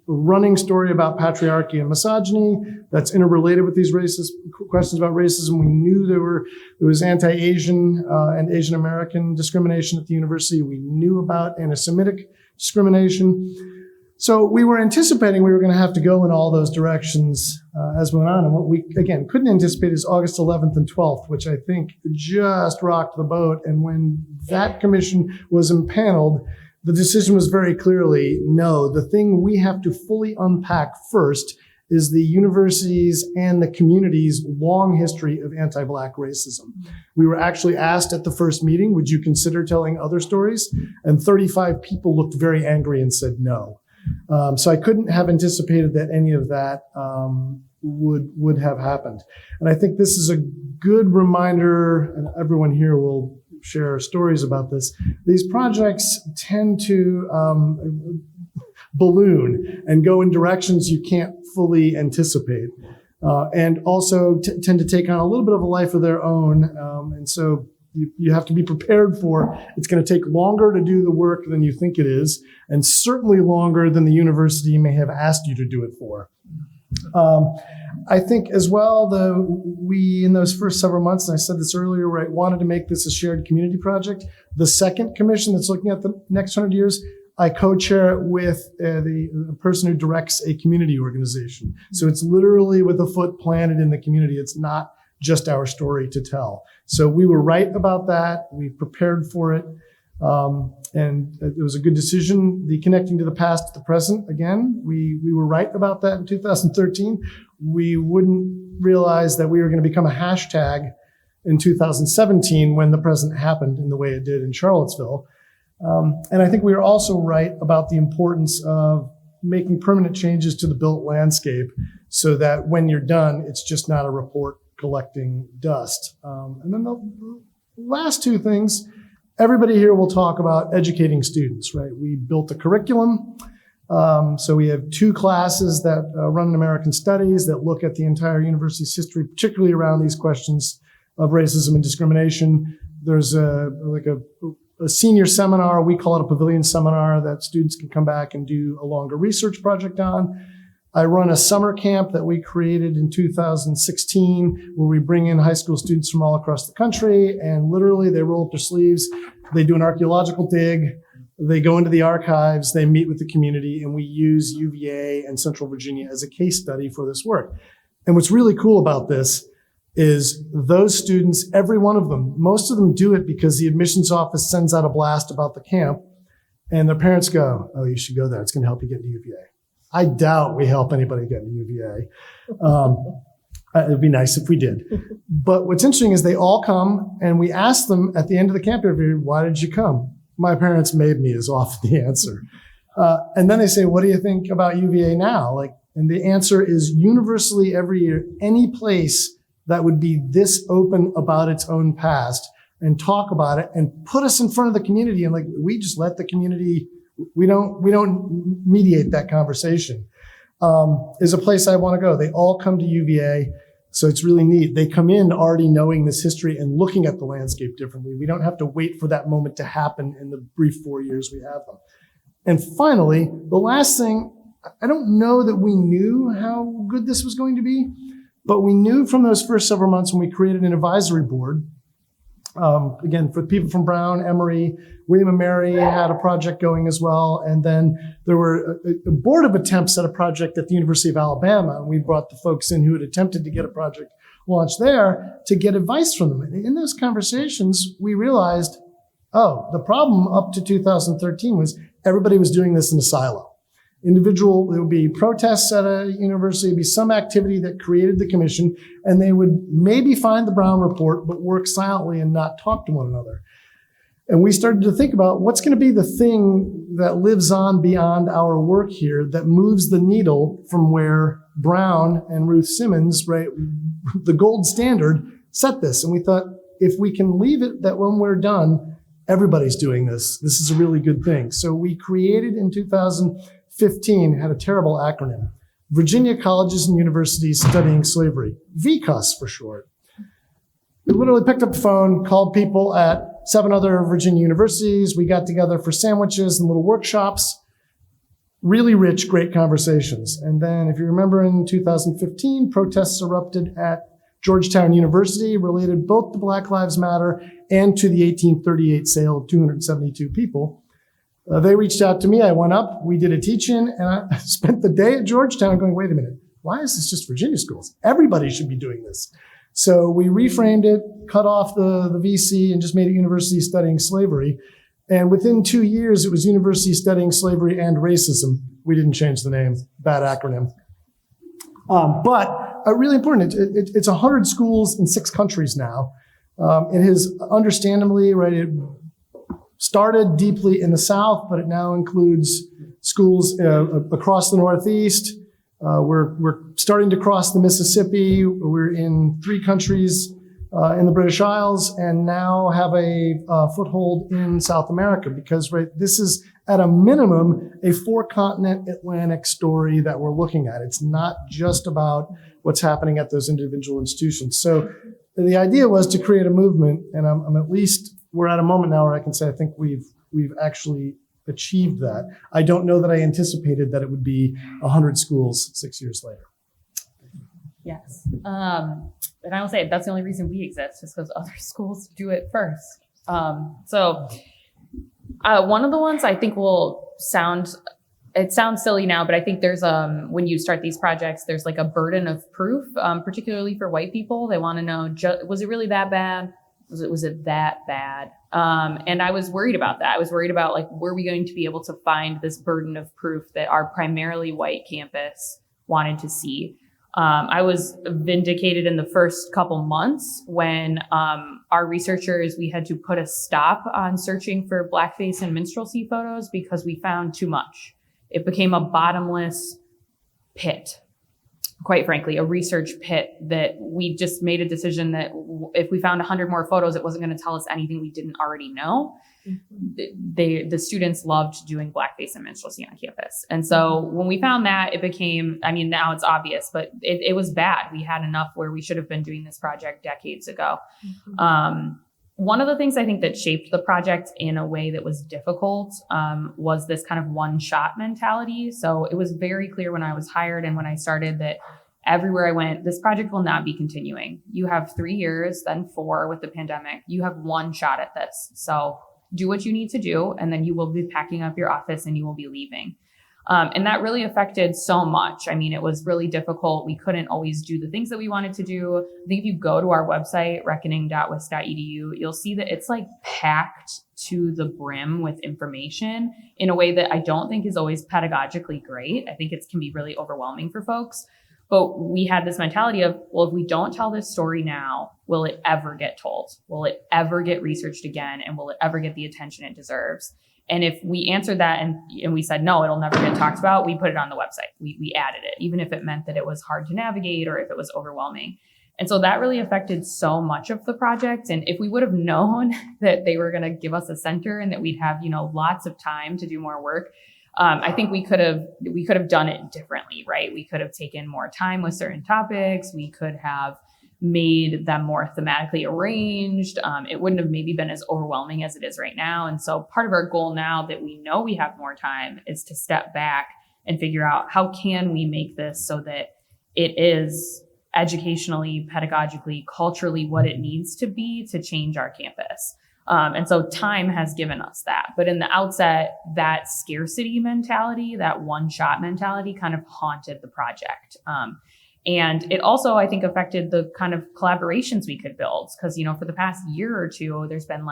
running story about patriarchy and misogyny that's interrelated with these racist questions about racism. We knew there was anti-Asian and Asian American discrimination at the university. We knew about anti-Semitic discrimination. So we were anticipating we were going to have to go in all those directions as we went on. And what we, again, couldn't anticipate is August 11th and 12th, which I think just rocked the boat. And when that commission was impaneled, the decision was very clearly, no, the thing we have to fully unpack first is the university's and the community's long history of anti-Black racism. We were actually asked at the first meeting, would you consider telling other stories? And 35 people looked very angry and said no. So I couldn't have anticipated that any of that would have happened. And I think this is a good reminder, and everyone here will share stories about this. These projects tend to balloon and go in directions you can't fully anticipate, and also tend to take on a little bit of a life of their own. And so you have to be prepared for it's going to take longer to do the work than you think it is, and certainly longer than the university may have asked you to do it for. I think as well, we in those first several months, and I said this earlier, right, wanted to make this a shared community project. The second commission that's looking at the next 100 years, I co-chair it with the person who directs a community organization. So it's literally with a foot planted in the community. It's not just our story to tell. So we were right about that. We prepared for it. And it was a good decision. The connecting to the past to the present, again, we were right about that in 2013. We wouldn't realize that we were going to become a hashtag in 2017 when the present happened in the way it did in Charlottesville. And I think we were also right about the importance of making permanent changes to the built landscape so that when you're done, it's just not a report collecting dust. And then the last two things, everybody here will talk about educating students, right? We built a curriculum. So we have 2 classes that run in American Studies that look at the entire university's history, particularly around these questions of racism and discrimination. There's a senior seminar, we call it a pavilion seminar, that students can come back and do a longer research project on. I run a summer camp that we created in 2016 where we bring in high school students from all across the country, and literally they roll up their sleeves, they do an archaeological dig, they go into the archives, they meet with the community, and we use UVA and Central Virginia as a case study for this work. And what's really cool about this is those students, every one of them, most of them do it because the admissions office sends out a blast about the camp, and their parents go, oh, you should go there. It's going to help you get into UVA. I doubt we help anybody get into UVA. It'd be nice if we did. But what's interesting is they all come, and we ask them at the end of the camp interview, why did you come? My parents made me is often the answer. And then they say, what do you think about UVA now? And the answer is universally every year, any place that would be this open about its own past and talk about it and put us in front of the community. And we just let the community, we don't mediate that conversation, is a place I want to go. They all come to UVA. So it's really neat. They come in already knowing this history and looking at the landscape differently. We don't have to wait for that moment to happen in the brief 4 years we have them. And finally, the last thing, I don't know that we knew how good this was going to be, but we knew from those first several months when we created an advisory board Again, for people from Brown, Emory, William and Mary had a project going as well. And then there were a board of attempts at a project at the University of Alabama. And we brought the folks in who had attempted to get a project launched there to get advice from them. And in those conversations, we realized, oh, the problem up to 2013 was everybody was doing this in a silo. There would be protests at a university, there'd be some activity that created the commission, and they would maybe find the Brown report, but work silently and not talk to one another. And we started to think about what's going to be the thing that lives on beyond our work here that moves the needle from where Brown and Ruth Simmons, right, the gold standard, set this. And we thought, if we can leave it that when we're done, everybody's doing this. This is a really good thing. So we created in 2015, had a terrible acronym, Virginia Colleges and Universities Studying Slavery, VCUS for short. We literally picked up the phone, called people at 7 other Virginia universities. We got together for sandwiches and little workshops, really rich, great conversations. And then if you remember in 2015, protests erupted at Georgetown University related both to Black Lives Matter and to the 1838 sale of 272 people. They reached out to me. I went up, we did a teach-in, and I spent the day at Georgetown going, wait a minute, why is this just Virginia schools? Everybody should be doing this. So we reframed it, cut off the VC, and just made it University Studying Slavery. And within 2 years, it was University Studying Slavery and Racism. We didn't change the name, bad acronym. But really important, it's 100 schools in 6 countries now. It has understandably, right, it started deeply in the South, but it now includes schools across the Northeast. We're starting to cross the Mississippi. We're in 3 countries in the British Isles, and now have a foothold in South America, because right, this is at a minimum a 4-continent Atlantic story that we're looking at. It's not just about what's happening at those individual institutions. So the idea was to create a movement, and I'm at least, we're at a moment now where I can say I think we've actually achieved that. I don't know that I anticipated that it would be 100 schools 6 years later. Yes. And I will say that's the only reason we exist, is because other schools do it first. So one of the ones I think it sounds silly now, but I think there's, when you start these projects, there's like a burden of proof, particularly for white people. They want to know, was it really that bad? Was it that bad? And I was worried about that. I was worried about, like, were we going to be able to find this burden of proof that our primarily white campus wanted to see? I was vindicated in the first couple months when our researchers, we had to put a stop on searching for blackface and minstrelsy photos because we found too much. It became a bottomless pit, quite frankly, a research pit that we just made a decision that if we found 100 more photos, it wasn't going to tell us anything we didn't already know. The students loved doing blackface and minstrelsy on campus. And so when we found that, it became, I mean, now it's obvious, but it was bad. We had enough where we should have been doing this project decades ago. One of the things I think that shaped the project in a way that was difficult was this kind of one-shot mentality. So it was very clear when I was hired and when I started that everywhere I went, this project will not be continuing. You have 3 years, then 4 with the pandemic. You have one shot at this. So do what you need to do, and then you will be packing up your office and you will be leaving. And that really affected so much. I mean, it was really difficult. We couldn't always do the things that we wanted to do. I think if you go to our website, reckoning.wis.edu, you'll see that it's like packed to the brim with information in a way that I don't think is always pedagogically great. I think it can be really overwhelming for folks. But we had this mentality of, well, if we don't tell this story now, will it ever get told? Will it ever get researched again? And will it ever get the attention it deserves? And if we answered that and we said, no, it'll never get talked about, we put it on the website. We added it, even if it meant that it was hard to navigate or if it was overwhelming. And so that really affected so much of the project. And if we would have known that they were going to give us a center and that we'd have, lots of time to do more work, I think we could have done it differently, right? We could have taken more time with certain topics. We could have made them more thematically arranged. It wouldn't have maybe been as overwhelming as it is right now. And so part of our goal now that we know we have more time is to step back and figure out how can we make this so that it is educationally, pedagogically, culturally what it needs to be to change our campus. And so time has given us that. But in the outset, that scarcity mentality, that one-shot mentality kind of haunted the project. And it also, I think, affected the kind of collaborations we could build. Because, for the past year or two, there's been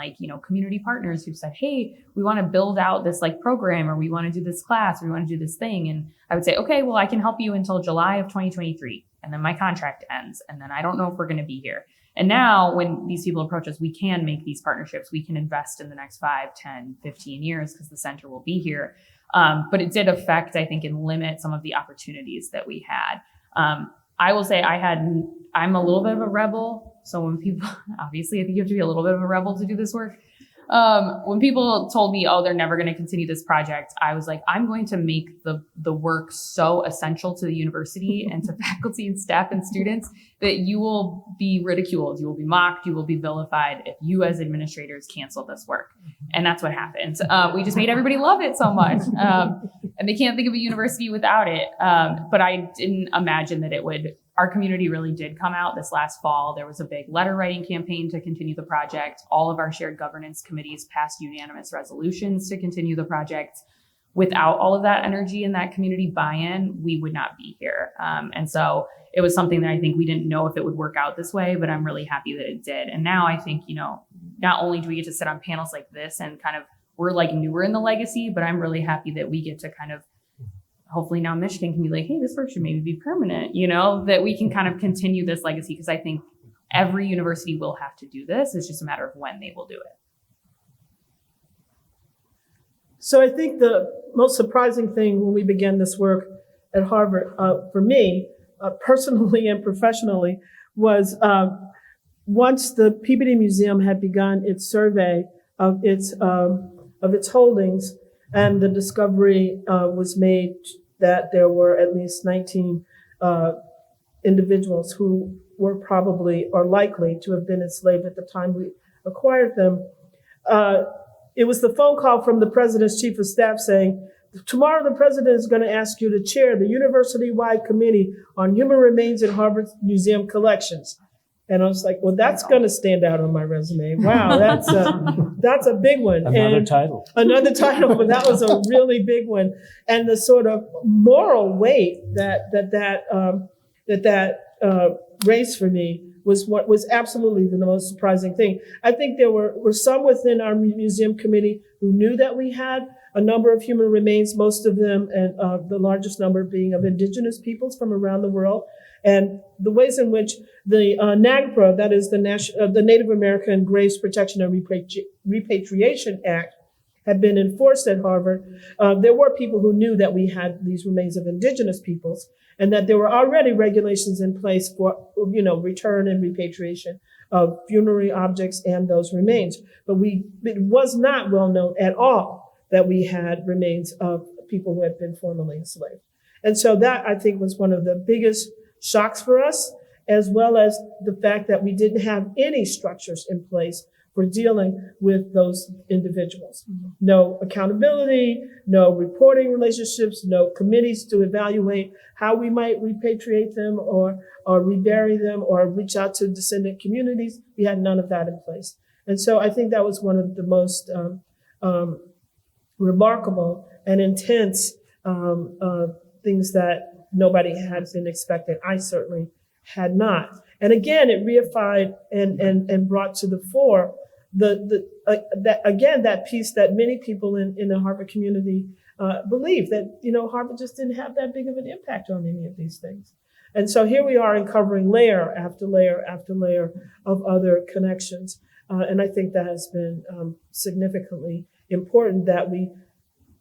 community partners who've said, hey, we want to build out this program, or we want to do this class, or we want to do this thing. And I would say, okay, well, I can help you until July of 2023. And then my contract ends. And then I don't know if we're going to be here. And now when these people approach us, we can make these partnerships. We can invest in the next 5, 10, 15 years because the center will be here. But it did affect, I think, and limit some of the opportunities that we had. I will say I'm a little bit of a rebel. So when people, obviously, I think you have to be a little bit of a rebel to do this work. When people told me, oh, they're never going to continue this project, I was like, I'm going to make the work so essential to the university and to faculty and staff and students that you will be ridiculed, you will be mocked, you will be vilified if you as administrators cancel this work. And that's what happened. We just made everybody love it so much. And they can't think of a university without it. But I didn't imagine that it would. Our community really did come out this last fall. There was a big letter writing campaign to continue the project. All of our shared governance committees passed unanimous resolutions to continue the project. Without all of that energy and that community buy-in, we would not be here. And so it was something that I think we didn't know if it would work out this way, but I'm really happy that it did. And now I think, not only do we get to sit on panels like this and kind of, we're newer in the legacy, but I'm really happy that we get to kind of, hopefully now Michigan can be like, hey, this work should maybe be permanent, that we can kind of continue this legacy, because I think every university will have to do this. It's just a matter of when they will do it. So I think the most surprising thing when we began this work at Harvard, for me, personally and professionally, was once the Peabody Museum had begun its survey of its holdings, and the discovery was made that there were at least 19 individuals who were probably or likely to have been enslaved at the time we acquired them. It was the phone call from the president's chief of staff saying, tomorrow the president is going to ask you to chair the university-wide committee on human remains in Harvard Museum collections. And I was like, well, that's going to stand out on my resume. Wow, that's a big one. Another title, but that was a really big one. And the sort of moral weight that raised for me was what was absolutely the most surprising thing. I think there were some within our museum committee who knew that we had a number of human remains, most of them, and the largest number being of indigenous peoples from around the world. And the ways in which the NAGPRA, that is the Native American Graves Protection and Repatriation Act, had been enforced at Harvard, there were people who knew that we had these remains of indigenous peoples, and that there were already regulations in place for, return and repatriation of funerary objects and those remains. But it was not well known at all that we had remains of people who had been formerly enslaved. And so that, I think, was one of the biggest shocks for us, as well as the fact that we didn't have any structures in place for dealing with those individuals. No accountability, no reporting relationships, no committees to evaluate how we might repatriate them or rebury them or reach out to descendant communities. We had none of that in place. And so I think that was one of the most remarkable and intense things that nobody had been expecting. I certainly had not. And again, it reified and brought to the fore that piece that many people in the Harvard community believe, that Harvard just didn't have that big of an impact on any of these things. And so here we are uncovering layer after layer after layer of other connections. And I think that has been significantly important that we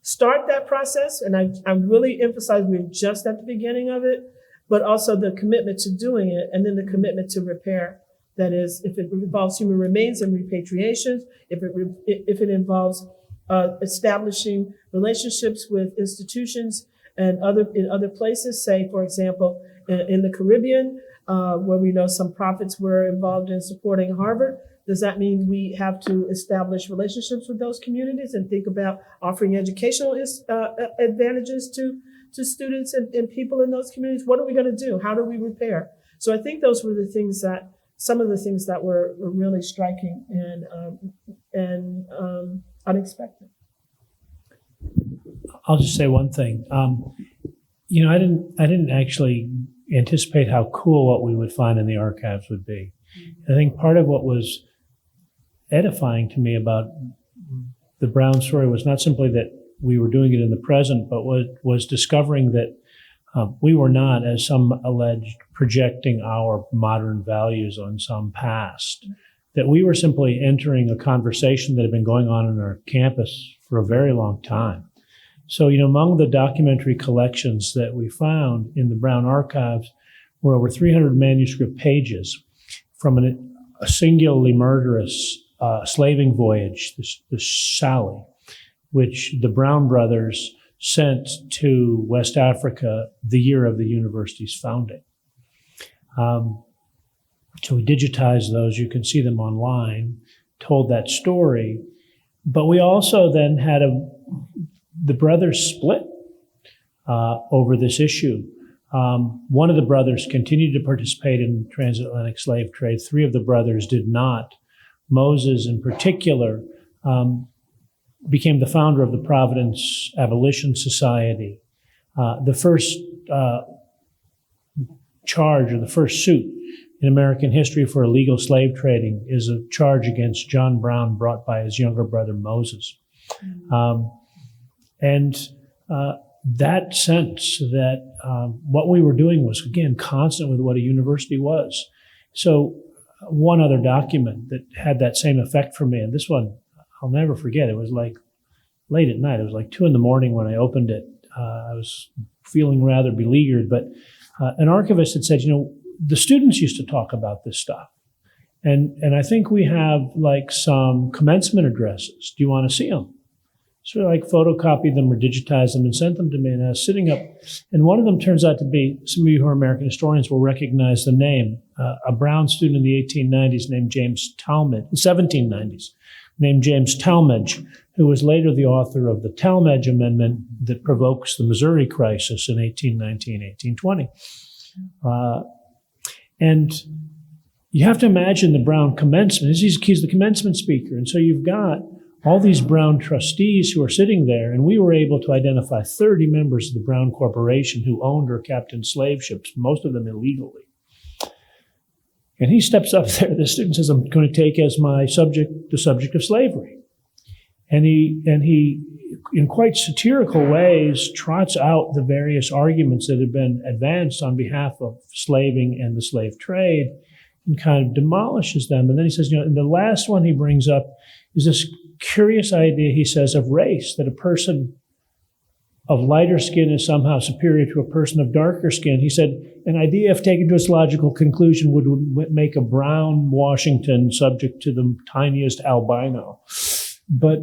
start that process. And I really emphasize we're just at the beginning of it, but also the commitment to doing it, and then the commitment to repair. That is, if it involves human remains and repatriation, if it involves establishing relationships with institutions and in other places, say, for example, in the Caribbean, where we know some profits were involved in supporting Harvard. Does that mean we have to establish relationships with those communities and think about offering educational advantages to students and people in those communities? What are we going to do? How do we repair? So I think those were some of the things that were really striking and unexpected. I'll just say one thing. I didn't actually anticipate how cool what we would find in the archives would be. I think part of what was edifying to me about the Brown story was not simply that we were doing it in the present, but was discovering that we were not, as some alleged, projecting our modern values on some past. That we were simply entering a conversation that had been going on our campus for a very long time. So, among the documentary collections that we found in the Brown archives were over 300 manuscript pages from a singularly murderous slaving voyage, the Sally, which the Brown brothers sent to West Africa the year of the university's founding. So we digitized those. You can see them online, told that story. But we also then had the brothers split over this issue. One of the brothers continued to participate in transatlantic slave trade. 3 of the brothers did not. Moses, in particular, became the founder of the Providence Abolition Society. The first charge, or the first suit in American history for illegal slave trading, is a charge against John Brown brought by his younger brother Moses. That sense that what we were doing was, again, consonant with what a university was. So one other document that had that same effect for me, and this one I'll never forget, it was like late at night. It was like 2 a.m. when I opened it. I was feeling rather beleaguered, but an archivist had said, the students used to talk about this stuff. And I think we have like some commencement addresses. Do you want to see them? So I photocopied them or digitized them and sent them to me. And I was sitting up, and one of them turns out to be, some of you who are American historians will recognize the name, a Brown student in the 1890s named James Talmadge, 1790s, named James Talmadge, who was later the author of the Talmadge Amendment that provokes the Missouri crisis in 1819, 1820. And you have to imagine the Brown commencement. He's the commencement speaker. And so you've got all these Brown trustees who are sitting there, and we were able to identify 30 members of the Brown Corporation who owned or captained slave ships, most of them illegally. And he steps up there, the student says, I'm going to take as my subject the subject of slavery. And he, in quite satirical ways, trots out the various arguments that have been advanced on behalf of slaving and the slave trade and kind of demolishes them. And then he says, and the last one he brings up is this curious idea, he says, of race, that a person of lighter skin is somehow superior to a person of darker skin. He said, an idea, if taken to its logical conclusion, would make a brown Washington subject to the tiniest albino. But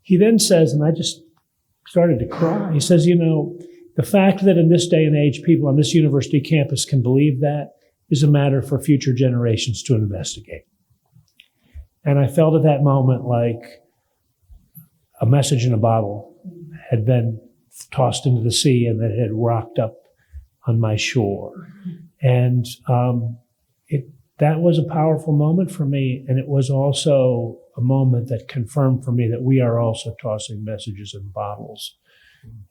he then says, and I just started to cry, he says, the fact that in this day and age, people on this university campus can believe that is a matter for future generations to investigate. And I felt at that moment like a message in a bottle had been tossed into the sea and that had rocked up on my shore. And that was a powerful moment for me. And it was also a moment that confirmed for me that we are also tossing messages in bottles.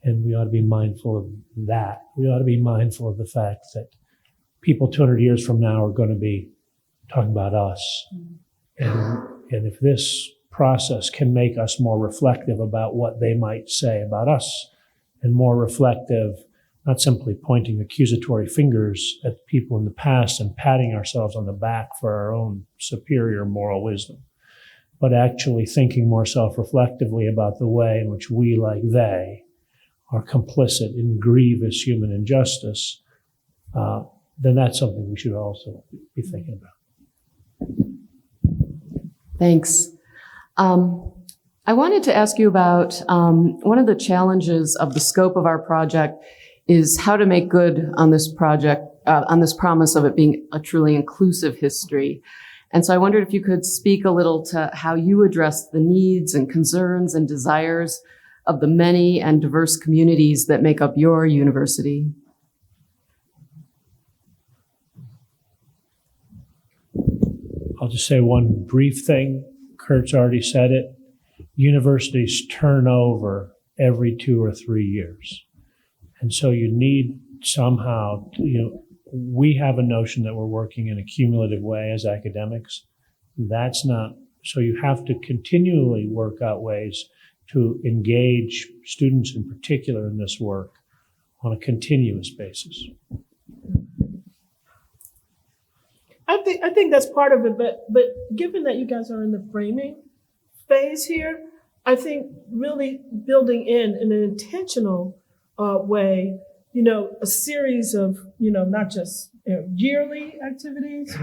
And we ought to be mindful of that. We ought to be mindful of the fact that people 200 years from now are going to be talking about us. And if this process can make us more reflective about what they might say about us, and more reflective, not simply pointing accusatory fingers at people in the past and patting ourselves on the back for our own superior moral wisdom, but actually thinking more self-reflectively about the way in which we, like they, are complicit in grievous human injustice, then that's something we should also be thinking about. Thanks. I wanted to ask you about one of the challenges of the scope of our project is how to make good on this project, on this promise of it being a truly inclusive history. And so I wondered if you could speak a little to how you address the needs and concerns and desires of the many and diverse communities that make up your university. just say one brief thing. Kurt's already said it. Universities turn over every 2 or 3 years. And so you need somehow, we have a notion that we're working in a cumulative way as academics. That's not, so you have to continually work out ways to engage students in particular in this work on a continuous basis. I think that's part of it, but given that you guys are in the framing phase here, I think really building in an intentional way, a series of, not just yearly activities,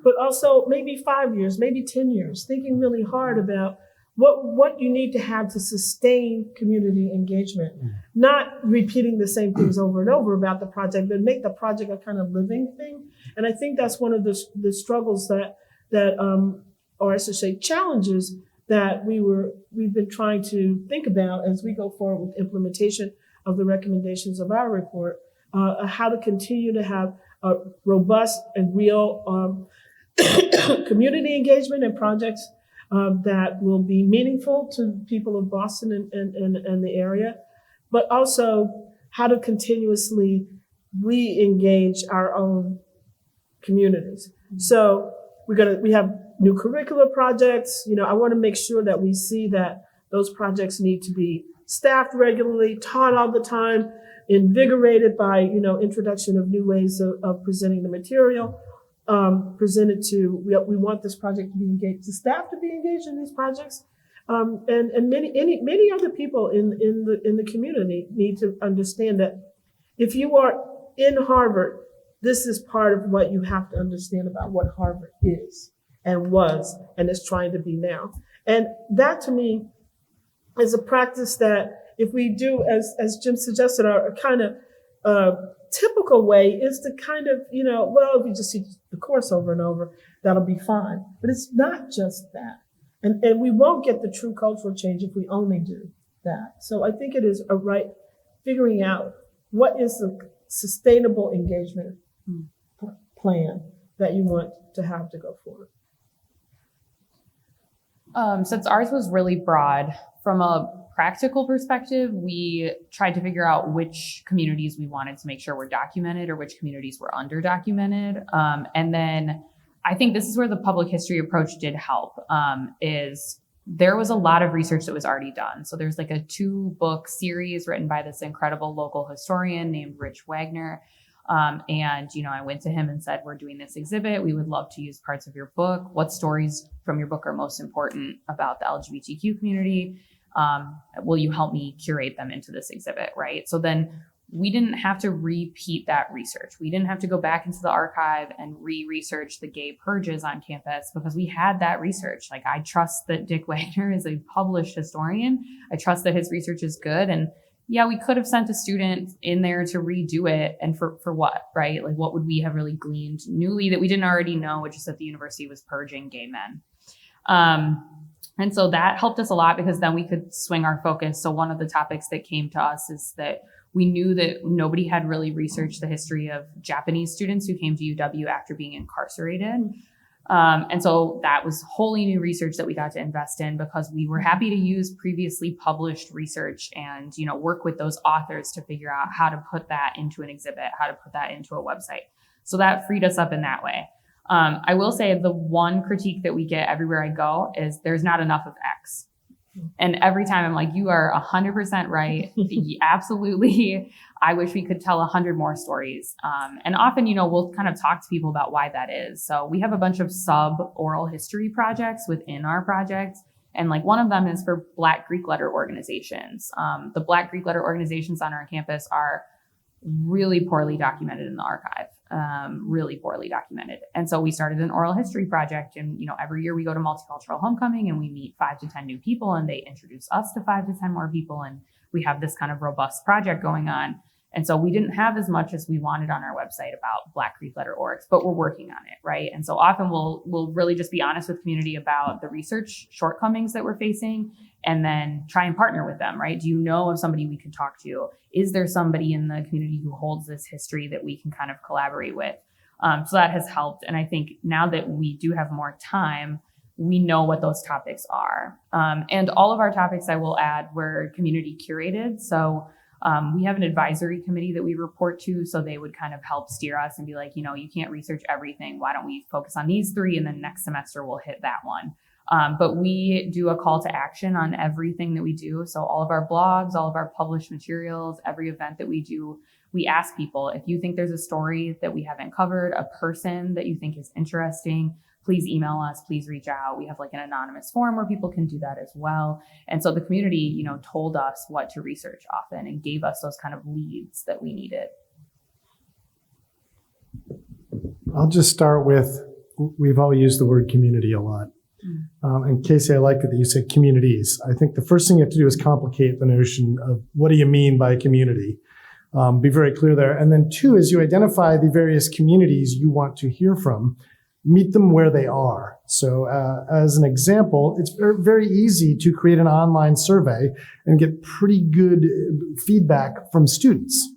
but also maybe 5 years, maybe 10 years, thinking really hard about what you need to have to sustain community engagement, not repeating the same things over and over about the project, but make the project a kind of living thing. And I think that's one of the struggles or I should say challenges that we've been trying to think about as we go forward with implementation of the recommendations of our report, how to continue to have a robust and real community engagement and projects that will be meaningful to people of Boston and the area, but also how to continuously re-engage our own communities. So we have new curricular projects. I want to make sure that we see that those projects need to be staffed regularly, taught all the time, invigorated by introduction of new ways of presenting the material. Presented to, we want this project to be engaged, the staff to be engaged in these projects, and many other people in the community need to understand that if you are in Harvard, this is part of what you have to understand about what Harvard is and was and is trying to be now. And that to me is a practice that if we do, as Jim suggested, a kind of typical way is to kind of, if you just teach the course over and over, that'll be fine. But it's not just that. And we won't get the true cultural change if we only do that. So I think it is figuring out what is the sustainable engagement plan that you want to have to go forward. Since ours was really broad, from a practical perspective, we tried to figure out which communities we wanted to make sure were documented or which communities were underdocumented. And then I think this is where the public history approach did help, is there was a lot of research that was already done. So there's like a 2-book series written by this incredible local historian named Rich Wagner. And I went to him and said, we're doing this exhibit. We would love to use parts of your book. What stories from your book are most important about the LGBTQ community? Will you help me curate them into this exhibit, right? So then we didn't have to repeat that research. We didn't have to go back into the archive and re-research the gay purges on campus because we had that research. Like, I trust that Dick Wagner is a published historian. I trust that his research is good. And yeah, we could have sent a student in there to redo it. And for what, right? Like, what would we have really gleaned newly that we didn't already know, which is that the university was purging gay men. And so that helped us a lot because then we could swing our focus. So one of the topics that came to us is that we knew that nobody had really researched the history of Japanese students who came to UW after being incarcerated. And so that was wholly new research that we got to invest in because we were happy to use previously published research and, work with those authors to figure out how to put that into an exhibit, how to put that into a website. So that freed us up in that way. I will say the one critique that we get everywhere I go is there's not enough of X. And every time I'm like, you are 100% right. Absolutely. I wish we could tell 100 more stories. And often, we'll kind of talk to people about why that is. So we have a bunch of sub oral history projects within our project. And like one of them is for Black Greek letter organizations. The Black Greek letter organizations on our campus are really poorly documented in the archive, really poorly documented. And so we started an oral history project and, every year we go to multicultural homecoming and we meet 5 to 10 new people and they introduce us to 5 to 10 more people. And we have this kind of robust project going on. And so we didn't have as much as we wanted on our website about Black Greek letter orgs, but we're working on it, right? And so often we'll really just be honest with community about the research shortcomings that we're facing and then try and partner with them, right? Do you know of somebody we could talk to? Is there somebody in the community who holds this history that we can kind of collaborate with? So that has helped. And I think now that we do have more time, we know what those topics are. And all of our topics, I will add, were community curated. So we have an advisory committee that we report to. So they would kind of help steer us and be like, you can't research everything. Why don't we focus on these 3? And then next semester we'll hit that one. But we do a call to action on everything that we do. So all of our blogs, all of our published materials, every event that we do, we ask people, if you think there's a story that we haven't covered, a person that you think is interesting, please email us, please reach out. We have like an anonymous form where people can do that as well. And so the community, told us what to research often and gave us those kind of leads that we needed. I'll just start with, we've all used the word community a lot. And Kacie, I like that you said communities. I think the first thing you have to do is complicate the notion of what do you mean by community? Be very clear there. And then 2, as you identify the various communities you want to hear from, meet them where they are. So as an example, it's very easy to create an online survey and get pretty good feedback from students.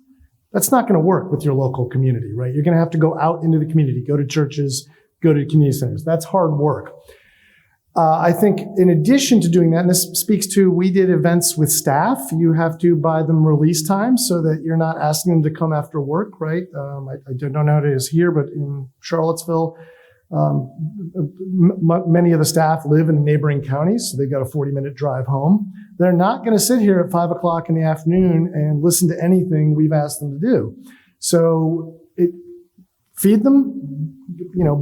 That's not going to work with your local community, right? You're going to have to go out into the community, go to churches, go to community centers. That's hard work. I think in addition to doing that, and this speaks to, we did events with staff. You have to buy them release time so that you're not asking them to come after work, right? I don't know how it is here, but in Charlottesville, many of the staff live in neighboring counties, so they've got a 40-minute drive home. They're not going to sit here at 5 o'clock in the afternoon and listen to anything we've asked them to do. So feed them,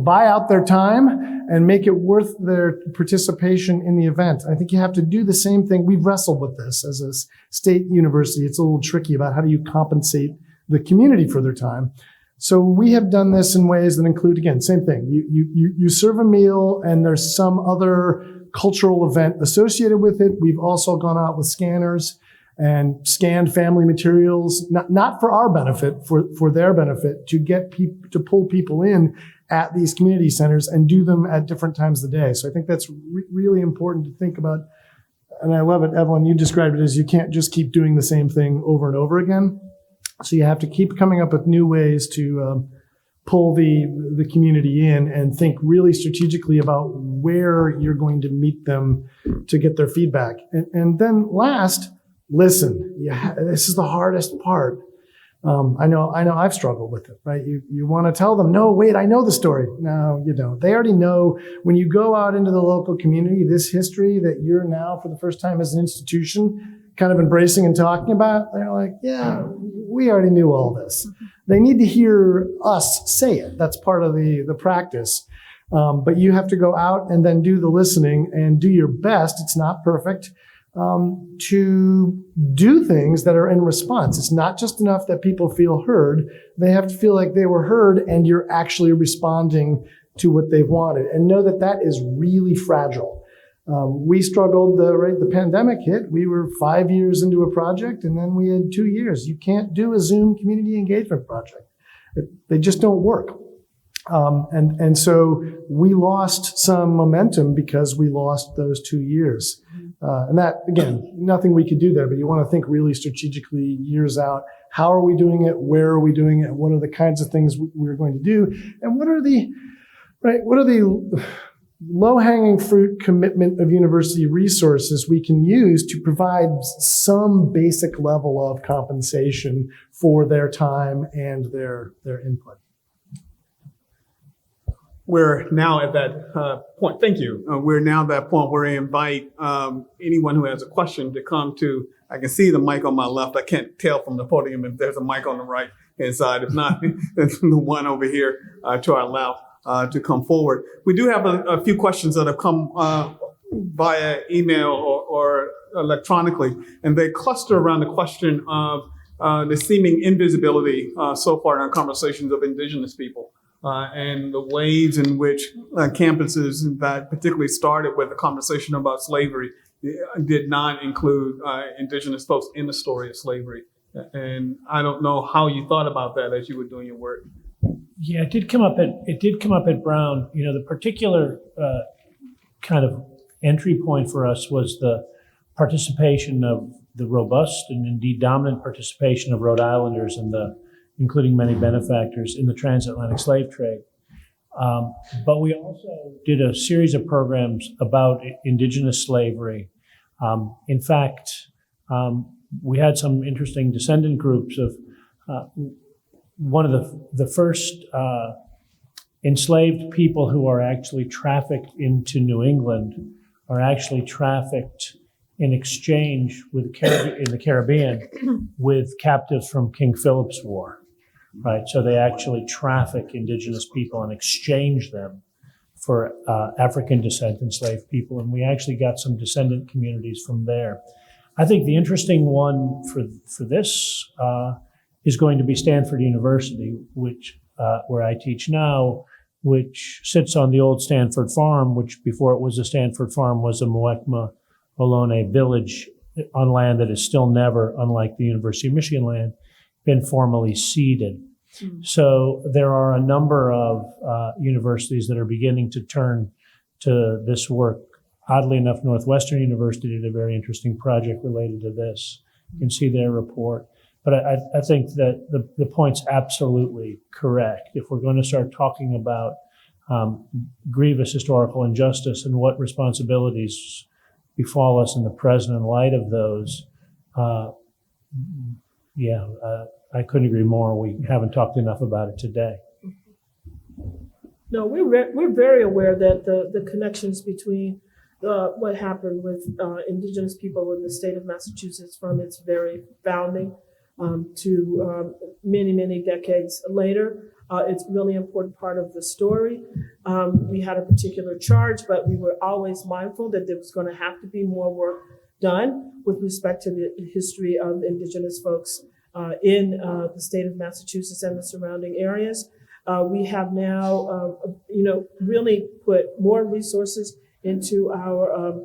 buy out their time and make it worth their participation in the event. I think you have to do the same thing. We've wrestled with this as a state university. It's a little tricky about how do you compensate the community for their time. So we have done this in ways that include, again, same thing. You serve a meal and there's some other cultural event associated with it. We've also gone out with scanners and scanned family materials, not for our benefit, for their benefit, to get to pull people in at these community centers and do them at different times of the day. So I think that's really important to think about. And I love it, Evelyn, you described it as you can't just keep doing the same thing over and over again. So you have to keep coming up with new ways to pull the community in and think really strategically about where you're going to meet them to get their feedback. And then last, listen. This is the hardest part. I know I've struggled with it, right? You want to tell them, no, wait, I know the story. No, you don't. They already know. When you go out into the local community, this history that you're now for the first time as an institution kind of embracing and talking about, they're like, yeah, we already knew all this. They need to hear us say it. That's part of the practice. But you have to go out and then do the listening and do your best. It's not perfect. To do things that are in response. It's not just enough that people feel heard. They have to feel like they were heard and you're actually responding to what they've wanted. And know that that is really fragile. We struggled, the pandemic hit. We were 5 years into a project and then we had 2 years. You can't do a Zoom community engagement project. They just don't work. And so we lost some momentum because we lost those 2 years. And that, again, nothing we could do there, but you want to think really strategically years out. How are we doing it? Where are we doing it? What are the kinds of things we're going to do? And what are the low-hanging fruit commitment of university resources we can use to provide some basic level of compensation for their time and their input? We're now at that point. Thank you. We're now at that point where I invite anyone who has a question to come to. I can see the mic on my left. I can't tell from the podium if there's a mic on the right hand side. If not, there's the one over here to our left to come forward. We do have a few questions that have come via email or electronically, and they cluster around the question of the seeming invisibility so far in our conversations of Indigenous people. And the ways in which campuses that particularly started with a conversation about slavery did not include Indigenous folks in the story of slavery. And I don't know how you thought about that as you were doing your work. Yeah, it did come up at Brown. The particular kind of entry point for us was the participation of the robust and indeed dominant participation of Rhode Islanders in the including many benefactors in the transatlantic slave trade. But we also did a series of programs about indigenous slavery. In fact, we had some interesting descendant groups of one of the first enslaved people who are actually trafficked into New England are actually trafficked in exchange with in the Caribbean with captives from King Philip's War, right? So they actually traffic indigenous people and exchange them for African descent enslaved people. And we actually got some descendant communities from there. I think the interesting one for this is going to be Stanford University, which where I teach now, which sits on the old Stanford Farm, which before it was a Stanford Farm was a Muwekma Ohlone village on land that is still never, unlike the University of Michigan land, been formally ceded. So there are a number of universities that are beginning to turn to this work. Oddly enough, Northwestern University did a very interesting project related to this. You can see their report. But I think that the point's absolutely correct. If we're going to start talking about grievous historical injustice and what responsibilities befall us in the present in light of those, I couldn't agree more. We haven't talked enough about it today. No, we're very aware that the connections between what happened with indigenous people in the state of Massachusetts from its very founding to many, many decades later. It's a really important part of the story. We had a particular charge, but we were always mindful that there was going to have to be more work done with respect to the history of indigenous folks in the state of Massachusetts and the surrounding areas. We have now, really put more resources into our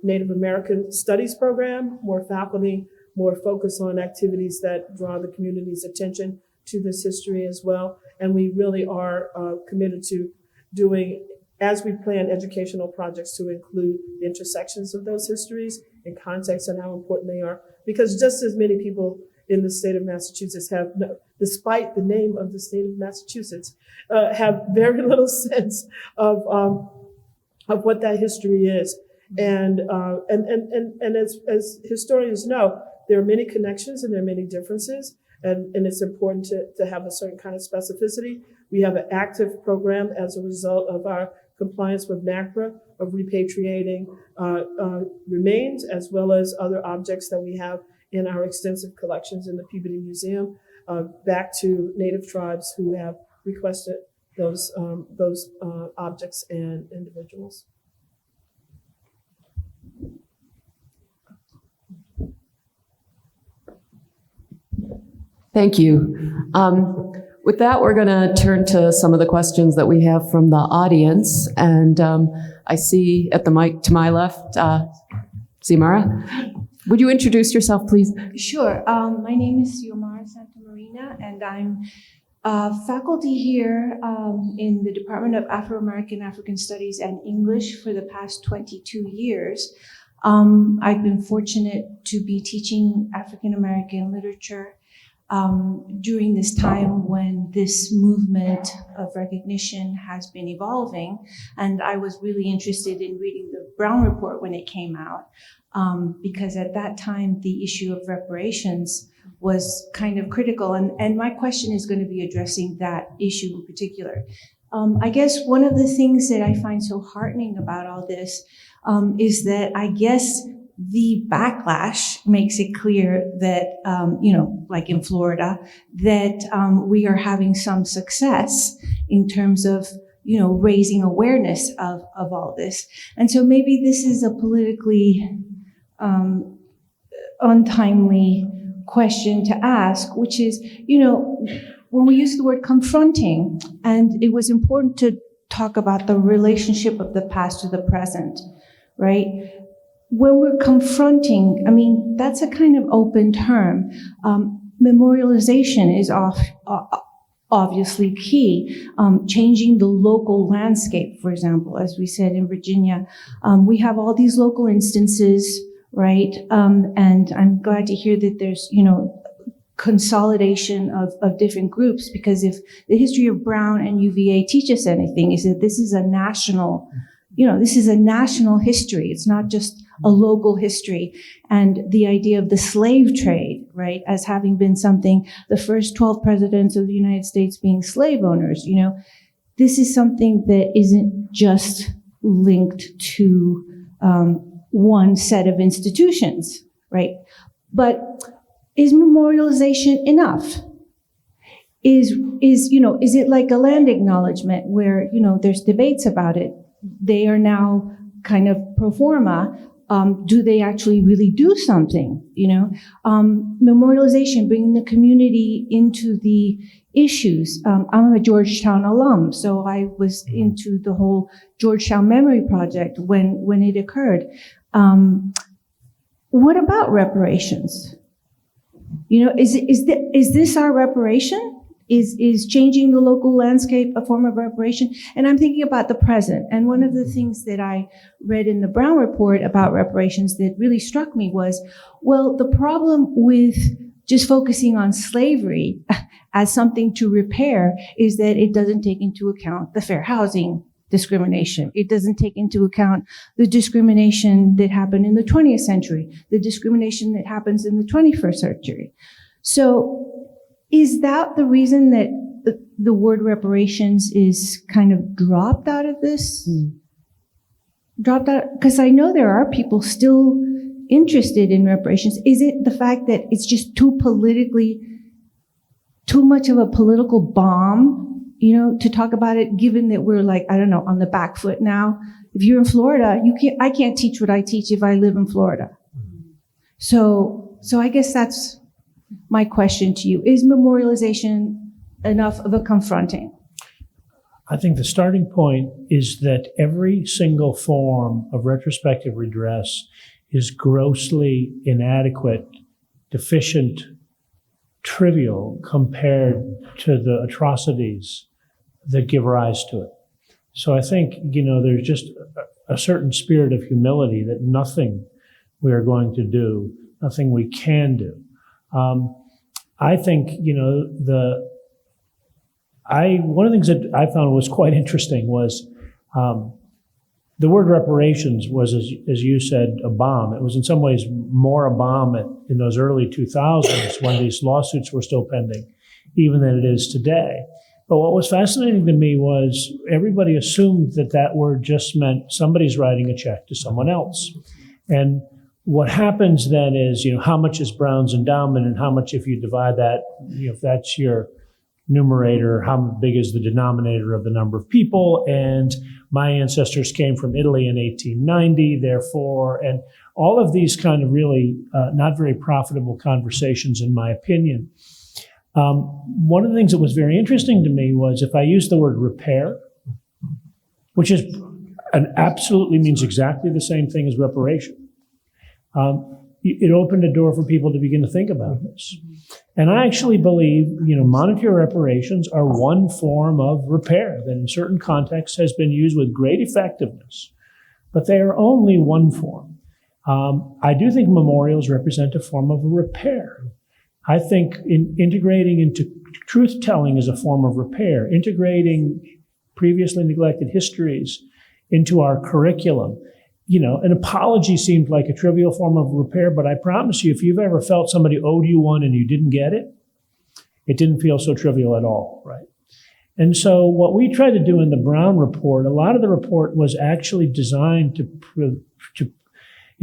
Native American Studies program, more faculty, more focus on activities that draw the community's attention to this history as well. And we really are committed to doing, as we plan educational projects, to include the intersections of those histories and context and how important they are. Because just as many people in the state of Massachusetts have, despite the name of the state of Massachusetts, have very little sense of what that history is. And as historians know, there are many connections and there are many differences. And it's important to have a certain kind of specificity. We have an active program as a result of our compliance with NACRA of repatriating remains as well as other objects that we have in our extensive collections in the Peabody Museum back to Native tribes who have requested those objects and individuals. Thank you. With that, we're going to turn to some of the questions that we have from the audience. And I see at the mic to my left, Xiomara. Would you introduce yourself, please? Sure. My name is Xiomara Santamarina, and I'm faculty here in the Department of Afro-American African Studies and English for the past 22 years. I've been fortunate to be teaching African-American literature during this time when this movement of recognition has been evolving. And I was really interested in reading the Brown Report when it came out, because at that time, the issue of reparations was kind of critical. And my question is going to be addressing that issue in particular. I guess one of the things that I find so heartening about all this is that I guess the backlash makes it clear that, like in Florida, that we are having some success in terms of, raising awareness of all this. And so maybe this is a politically untimely question to ask, which is, when we use the word confronting, and it was important to talk about the relationship of the past to the present, right? When we're confronting, that's a kind of open term. Memorialization is obviously key. Changing the local landscape, for example, as we said in Virginia, we have all these local instances, right? And I'm glad to hear that there's, consolidation of different groups, because if the history of Brown and UVA teach us anything, is that this is a national, this is a national history. It's not just a local history. And the idea of the slave trade, right, as having been something, the first 12 presidents of the United States being slave owners, this is something that isn't just linked to one set of institutions, right? But is memorialization enough? Is it like a land acknowledgement where, there's debates about it? They are now kind of pro forma. Do they actually really do something? Memorialization, bringing the community into the issues. I'm a Georgetown alum, so I was into the whole Georgetown Memory Project when it occurred. What about reparations? Is this our reparation? Is changing the local landscape a form of reparation? And I'm thinking about the present. And one of the things that I read in the Brown report about reparations that really struck me was, well, the problem with just focusing on slavery as something to repair is that it doesn't take into account the fair housing discrimination. It doesn't take into account the discrimination that happened in the 20th century, the discrimination that happens in the 21st century. So is that the reason that the word reparations is kind of dropped out of this? Dropped out? Because I know there are people still interested in reparations. Is it the fact that it's just too much of a political bomb, to talk about it, given that we're on the back foot now? If you're in Florida, I can't teach what I teach if I live in Florida. So I guess that's my question to you. Is memorialization enough of a confronting? I think the starting point is that every single form of retrospective redress is grossly inadequate, deficient, trivial compared to the atrocities that give rise to it. So I think, there's just a certain spirit of humility that nothing we are going to do, nothing we can do. I think, one of the things that I found was quite interesting was the word reparations was, as you said, a bomb. It was in some ways more a bomb in those early 2000s when these lawsuits were still pending, even than it is today. But what was fascinating to me was everybody assumed that word just meant somebody's writing a check to someone else. And what happens then is, how much is Brown's endowment and how much, if you divide that, if that's your numerator, how big is the denominator of the number of people? And my ancestors came from Italy in 1890, therefore, and all of these kind of really not very profitable conversations, in my opinion. One of the things that was very interesting to me was if I use the word repair, which absolutely means exactly the same thing as reparation. It opened a door for people to begin to think about this. And I actually believe, monetary reparations are one form of repair that in certain contexts has been used with great effectiveness, but they are only one form. I do think memorials represent a form of a repair. I think integrating into truth-telling is a form of repair, integrating previously neglected histories into our curriculum. An apology seemed like a trivial form of repair, but I promise you, if you've ever felt somebody owed you one and you didn't get it, it didn't feel so trivial at all, right? And so what we tried to do in the Brown report, a lot of the report was actually designed to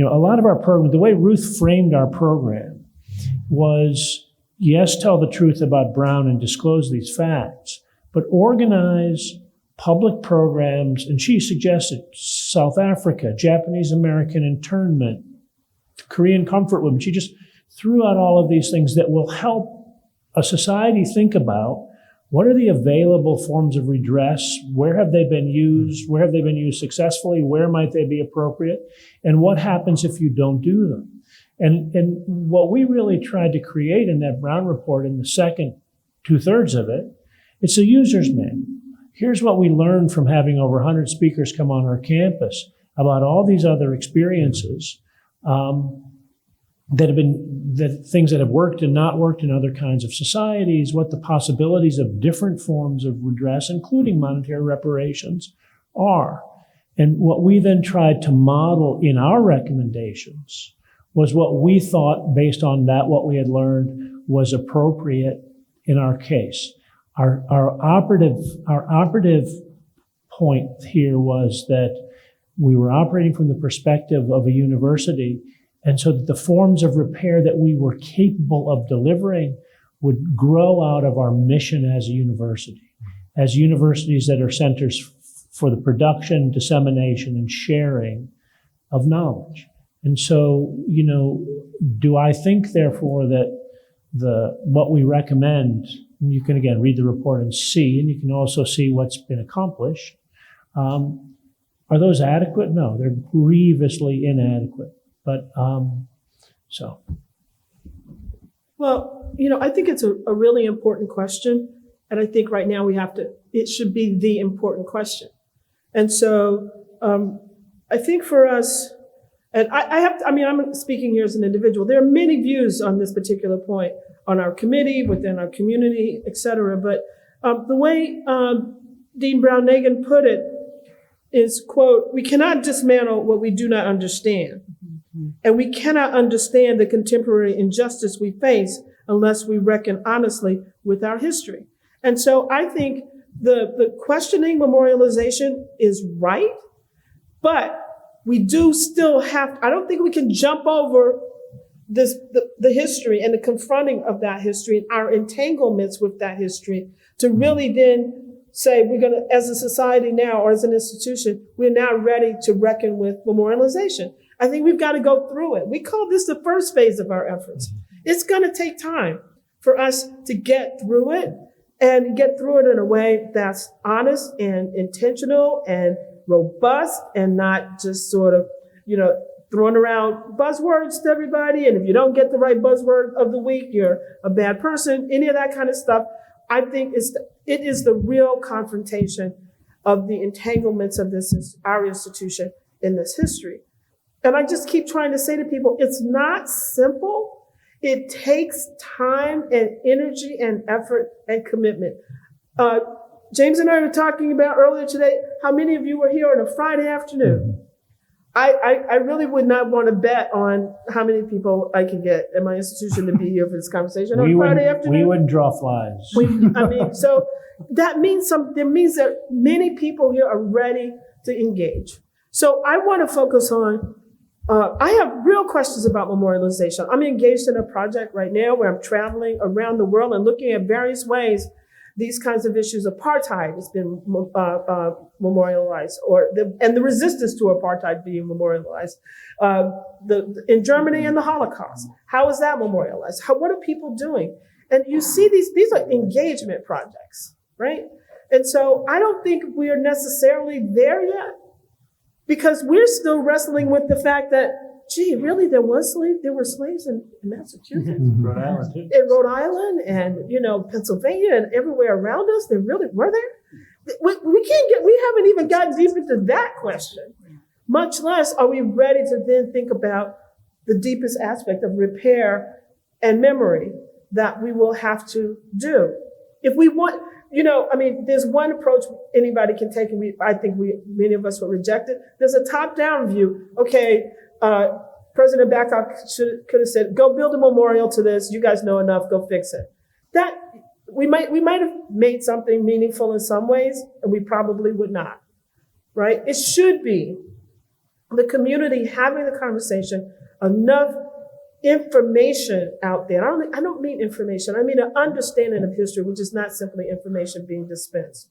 a lot of our program, the way Ruth framed our program was, yes, tell the truth about Brown and disclose these facts, but organize public programs, and she suggested South Africa, Japanese American internment, Korean comfort women. She just threw out all of these things that will help a society think about what are the available forms of redress, where have they been used, where have they been used successfully, where might they be appropriate, and what happens if you don't do them. And what we really tried to create in that Brown report, in the second 2/3 of it, it's a user's manual. Here's what we learned from having over 100 speakers come on our campus about all these other experiences. that things that have worked and not worked in other kinds of societies, what the possibilities of different forms of redress, including monetary reparations, are. And what we then tried to model in our recommendations was what we thought, based on that, what we had learned was appropriate in our case. Our operative point here was that we were operating from the perspective of a university, and so that the forms of repair that we were capable of delivering would grow out of our mission as a university, as universities that are centers for the production, dissemination, and sharing of knowledge. And so, do I think, therefore, that what we recommend, you can again read the report and see, and you can also see what's been accomplished. Are those adequate? No, they're grievously inadequate. But so. Well, I think it's a really important question. And I think right now it should be the important question. And so I think for us, and I'm speaking here as an individual, there are many views on this particular point on our committee, within our community, et cetera. But the way Dean Brown-Nagin put it is, quote, "We cannot dismantle what we do not understand. And we cannot understand the contemporary injustice we face unless we reckon honestly with our history." And so I think the questioning memorialization is right, but we do still I don't think we can jump over the history and the confronting of that history and our entanglements with that history to really then say we're going to, as a society now or as an institution, we're now ready to reckon with memorialization. I think we've got to go through it. We call this the first phase of our efforts. It's going to take time for us to get through it and get through it in a way that's honest and intentional and robust and not just sort of, throwing around buzzwords to everybody. And if you don't get the right buzzword of the week, you're a bad person, any of that kind of stuff. I think it is the real confrontation of the entanglements of our institution in this history. And I just keep trying to say to people, it's not simple. It takes time and energy and effort and commitment. James and I were talking about earlier today, how many of you were here on a Friday afternoon? I really would not want to bet on how many people I can get at my institution to be here for this conversation on Friday afternoon. We wouldn't draw flies. So that means that many people here are ready to engage. So I want to focus on, I have real questions about memorialization. I'm engaged in a project right now where I'm traveling around the world and looking at various ways these kinds of issues. Apartheid has been memorialized, and the resistance to apartheid being memorialized. In Germany and the Holocaust, how is that memorialized? What are people doing? And you see these are engagement projects, right? And so I don't think we are necessarily there yet, because we're still wrestling with the fact that, gee, really, there were slaves in Massachusetts, Rhode Island, too. in Rhode Island, and Pennsylvania, and everywhere around us. There really were there. We haven't even gotten deep into that question. Much less are we ready to then think about the deepest aspect of repair and memory that we will have to do if we want. There's one approach anybody can take, and I think many of us will reject it. There's a top-down view. Okay. President Babcock could have said, "Go build a memorial to this. You guys know enough. Go fix it." That we might have made something meaningful in some ways, and we probably would not. Right? It should be the community having the conversation, enough information out there. I don't mean information. I mean an understanding of history, which is not simply information being dispensed,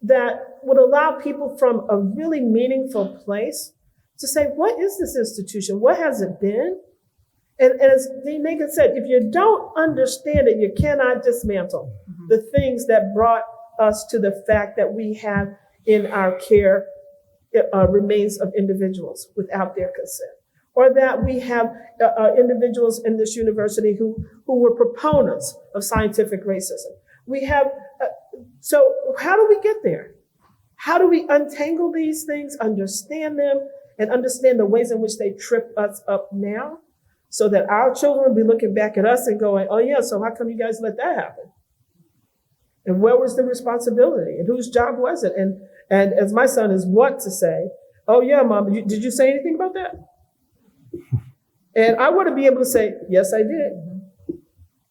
that would allow people from a really meaningful place to say, what is this institution? What has it been? And as Dean Nagin said, if you don't understand it, you cannot dismantle the things that brought us to the fact that we have in our care remains of individuals without their consent, or that we have individuals in this university who were proponents of scientific racism. We have, so how do we get there? How do we untangle these things, understand them, and understand the ways in which they trip us up now? so that our children will be looking back at us and going, oh yeah, so how come you guys let that happen? And where was the responsibility? And whose job was it? And as my son is wont to say, oh yeah, Mom, did you say anything about that? And I want to be able to say, yes, I did.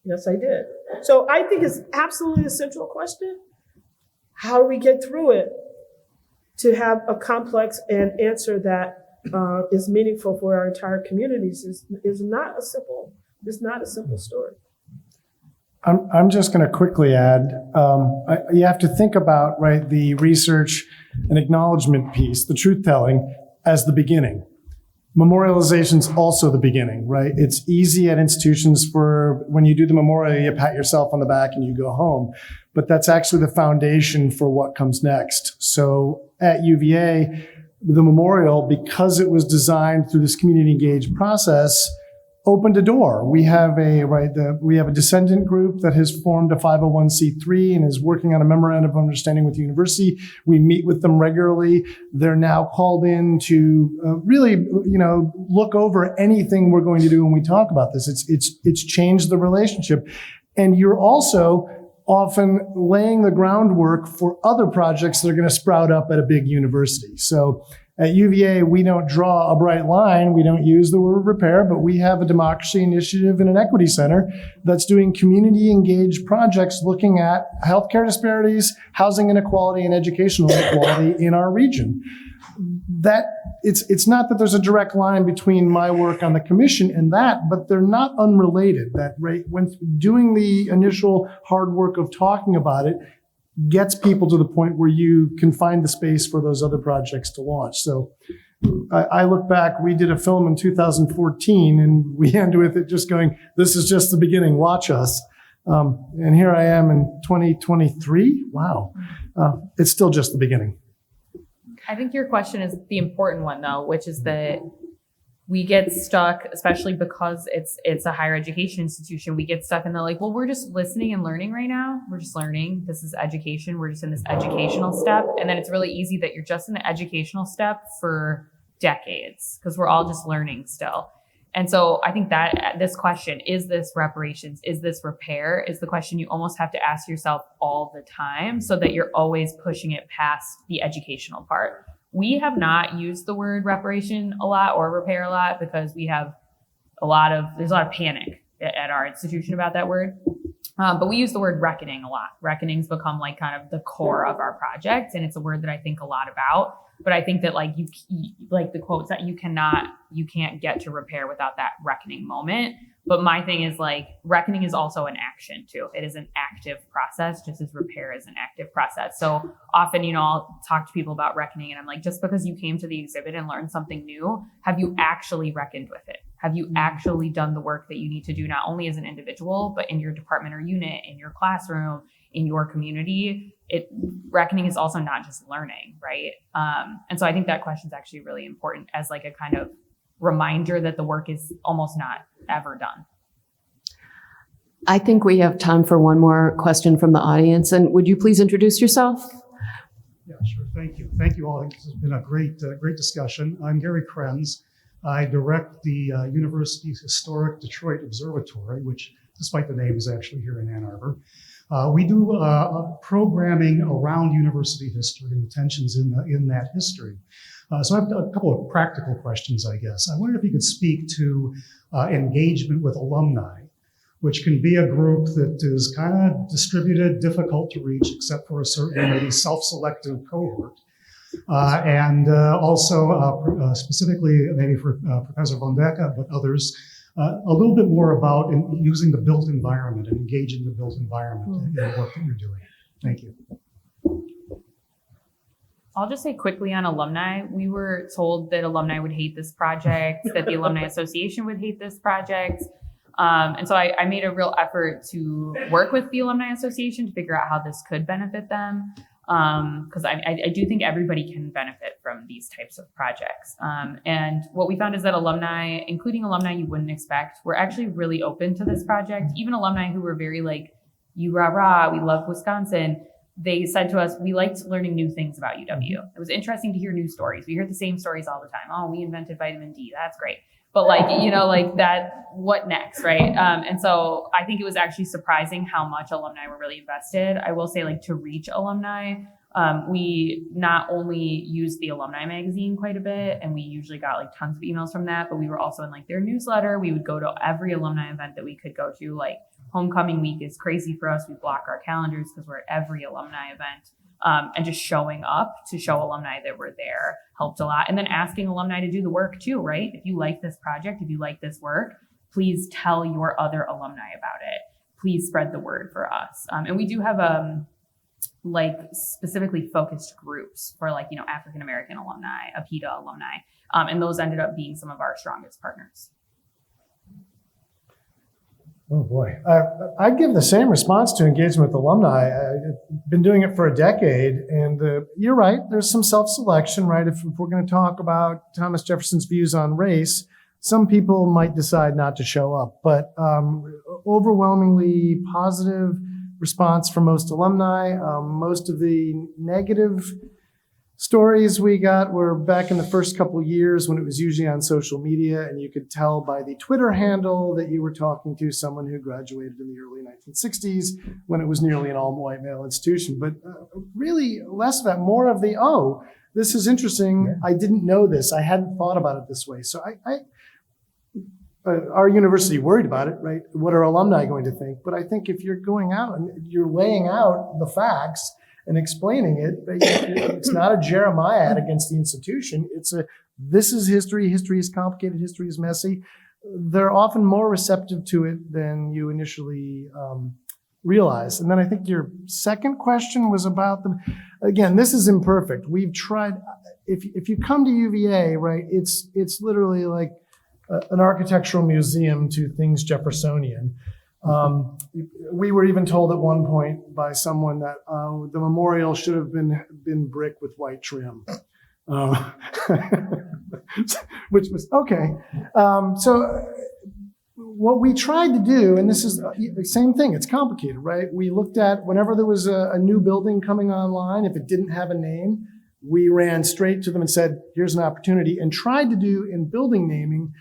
Yes, I did. So I think it's absolutely a central question. How do we get through it to have a complex and answer that is meaningful for our entire communities is not a simple story. I'm just going to quickly add, you have to think about, right, the research and acknowledgement piece, the truth-telling, as the beginning. Memorialization's also the beginning, right? It's easy at institutions for when you do the memorial, you pat yourself on the back and you go home. But that's actually the foundation for what comes next. So at UVA, the memorial, because it was designed through this community engaged process, opened a door. We have a descendant group that has formed a 501c3 and is working on a memorandum of understanding with the university. We meet with them regularly. They're now called in to really, look over anything we're going to do when we talk about this. It's changed the relationship. And you're also often laying the groundwork for other projects that are going to sprout up at a big university. So at UVA, we don't draw a bright line. We don't use the word repair, but we have a democracy initiative and an equity center that's doing community engaged projects looking at healthcare disparities, housing inequality, and educational inequality in our region. That it's not that there's a direct line between my work on the commission and that, but they're not unrelated. That right, when doing the initial hard work of talking about it gets people to the point where you can find the space for those other projects to launch. So I look back, we did a film in 2014 and we end with it just going, this is just the beginning, watch us. And here I am in 2023. Wow. It's still just the beginning. I think your question is the important one though, which is that we get stuck, especially because it's a higher education institution. We get stuck in the well, we're just listening and learning right now. We're just learning. This is education. We're just in this educational step. And then it's really easy that you're just in the educational step for decades because we're all just learning still. And so I think that this question, is this reparations? Is this repair? Is the question you almost have to ask yourself all the time so that you're always pushing it past the educational part. We have not used the word reparation a lot or repair a lot because we have there's a lot of panic at our institution about that word. But we use the word reckoning a lot. Reckoning's become kind of the core of our project. And it's a word that I think a lot about. But I think that you the quotes that you can't get to repair without that reckoning moment. But my thing is reckoning is also an action too. It is an active process, just as repair is an active process. So often, I'll talk to people about reckoning and I'm like, just because you came to the exhibit and learned something new, have you actually reckoned with it? Have you actually done the work that you need to do, not only as an individual, but in your department or unit, in your classroom, in your community? Reckoning is also not just learning, right? And so I think that question is actually really important as a kind of reminder that the work is almost not ever done. I think we have time for one more question from the audience. And would you please introduce yourself? Yeah, sure. Thank you. Thank you all. This has been a great discussion. I'm Gary Krenz. I direct the University's Historic Detroit Observatory, which, despite the name, is actually here in Ann Arbor. We do programming around university history and the tensions in that history. So I have a couple of practical questions, I guess. I wondered if you could speak to engagement with alumni, which can be a group that is kind of distributed, difficult to reach, except for a certain maybe self-selective cohort. And also specifically maybe for Professor Von Becke, but others, a little bit more about using the built environment and engaging the built environment in the work that you're doing. Thank you. I'll just say quickly on alumni, we were told that alumni would hate this project, that the Alumni Association would hate this project. And so I made a real effort to work with the Alumni Association to figure out how this could benefit them. Because I do think everybody can benefit from these types of projects. And what we found is that alumni, including alumni you wouldn't expect, were actually really open to this project. Even alumni who were very you rah rah, we love Wisconsin. they said to us, we liked learning new things about UW. It was interesting to hear new stories. We hear the same stories all the time. Oh, we invented vitamin D. That's great. But that, what next, right? And so I think it was actually surprising how much alumni were really invested. I will say, to reach alumni, we not only used the alumni magazine quite a bit, and we usually got tons of emails from that, but we were also in their newsletter. We would go to every alumni event that we could go to. Homecoming week is crazy for us. We block our calendars because we're at every alumni event. And just showing up to show alumni that we're there helped a lot. And then asking alumni to do the work too, right? If you like this project, if you like this work, please tell your other alumni about it. Please spread the word for us. And we do have specifically focused groups for African American alumni, APITA alumni. And those ended up being some of our strongest partners. Oh boy. I'd give the same response to engagement with alumni. I've been doing it for a decade, and you're right, there's some self-selection, right? If we're going to talk about Thomas Jefferson's views on race, some people might decide not to show up, but overwhelmingly positive response from most alumni. Most of the negative stories we got were back in the first couple of years when it was usually on social media, and you could tell by the Twitter handle that you were talking to someone who graduated in the early 1960s when it was nearly an all-white male institution. But really less of that, more of the, oh, this is interesting. Yeah. I didn't know this. I hadn't thought about it this way. So our university worried about it, right? What are alumni going to think? But I think if you're going out and you're laying out the facts and explaining it, it's not a Jeremiah against the institution. This is history. History is complicated. History is messy. They're often more receptive to it than you initially realize. And then I think your second question was about again, this is imperfect. We've tried, if you come to UVA, right, it's literally like an architectural museum to things Jeffersonian. We were even told at one point by someone that the memorial should have been brick with white trim, which was okay. So what we tried to do, and this is the same thing, it's complicated, right? We looked at whenever there was a new building coming online, if it didn't have a name, we ran straight to them and said, here's an opportunity, and tried to do in building naming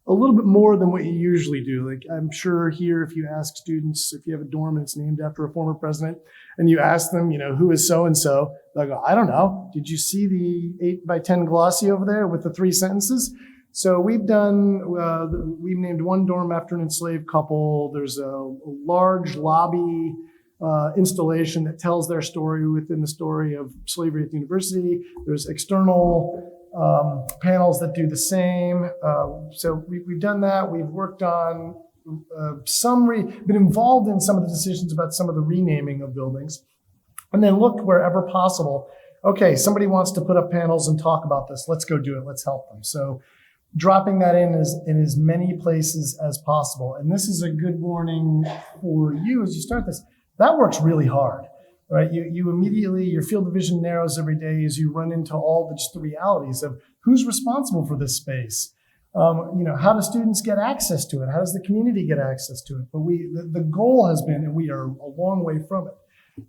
a little bit more than what you usually do. I'm sure here, if you ask students, if you have a dorm and it's named after a former president, and you ask them, who is so-and-so, they'll go, I don't know. Did you see the 8x10 glossy over there with the 3 sentences? So we've named one dorm after an enslaved couple. There's a large lobby installation that tells their story within the story of slavery at the university. There's external panels that do the same. So we've done that. We've worked on been involved in some of the decisions about some of the renaming of buildings, and then looked wherever possible. Okay, somebody wants to put up panels and talk about this. Let's go do it. Let's help them. So dropping that in as many places as possible. And this is a good warning for you as you start this. That works really hard. Right, you immediately, your field of vision narrows every day as you run into all just the realities of who's responsible for this space. How do students get access to it? How does the community get access to it? But the goal has been, and we are a long way from it.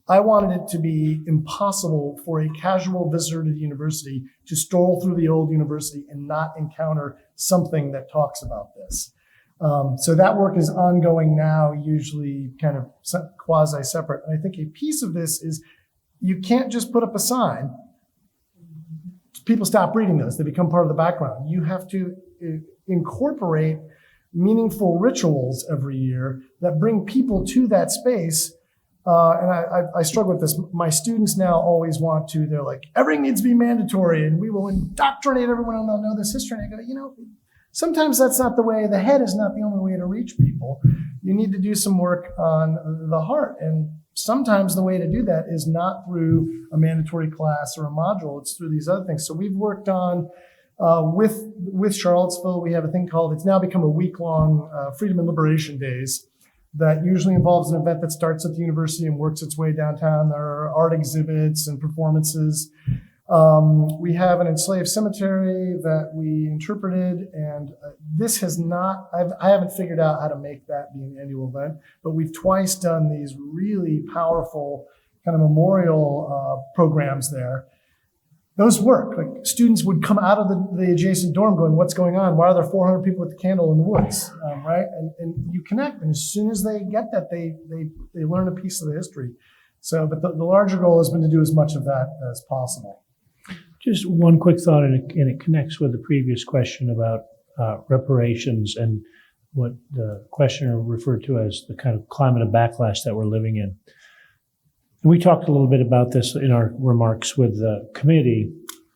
I wanted it to be impossible for a casual visitor to the university to stroll through the old university and not encounter something that talks about this. So that work is ongoing now, usually kind of quasi-separate. And I think a piece of this is you can't just put up a sign. People stop reading those. They become part of the background. You have to incorporate meaningful rituals every year that bring people to that space. And I struggle with this. My students now always they're like, everything needs to be mandatory and we will indoctrinate everyone and they'll know this history. And I go, sometimes that's not the way. The head is not the only way to reach people. You need to do some work on the heart. And sometimes the way to do that is not through a mandatory class or a module. It's through these other things. So we've worked on, with Charlottesville, we have a thing called, it's now become a week-long Freedom and Liberation Days that usually involves an event that starts at the university and works its way downtown. There are art exhibits and performances. We have an enslaved cemetery that we interpreted, and this has not, I haven't figured out how to make that be an annual event, but we've twice done these really powerful kind of memorial programs there. Those work. Like students would come out of the adjacent dorm going, what's going on? Why are there 400 people with the candle in the woods, right? And you connect, and as soon as they get that, they learn a piece of the history. So, but the larger goal has been to do as much of that as possible. Just one quick thought, and it connects with the previous question about reparations and what the questioner referred to as the kind of climate of backlash that we're living in. And we talked a little bit about this in our remarks with the committee.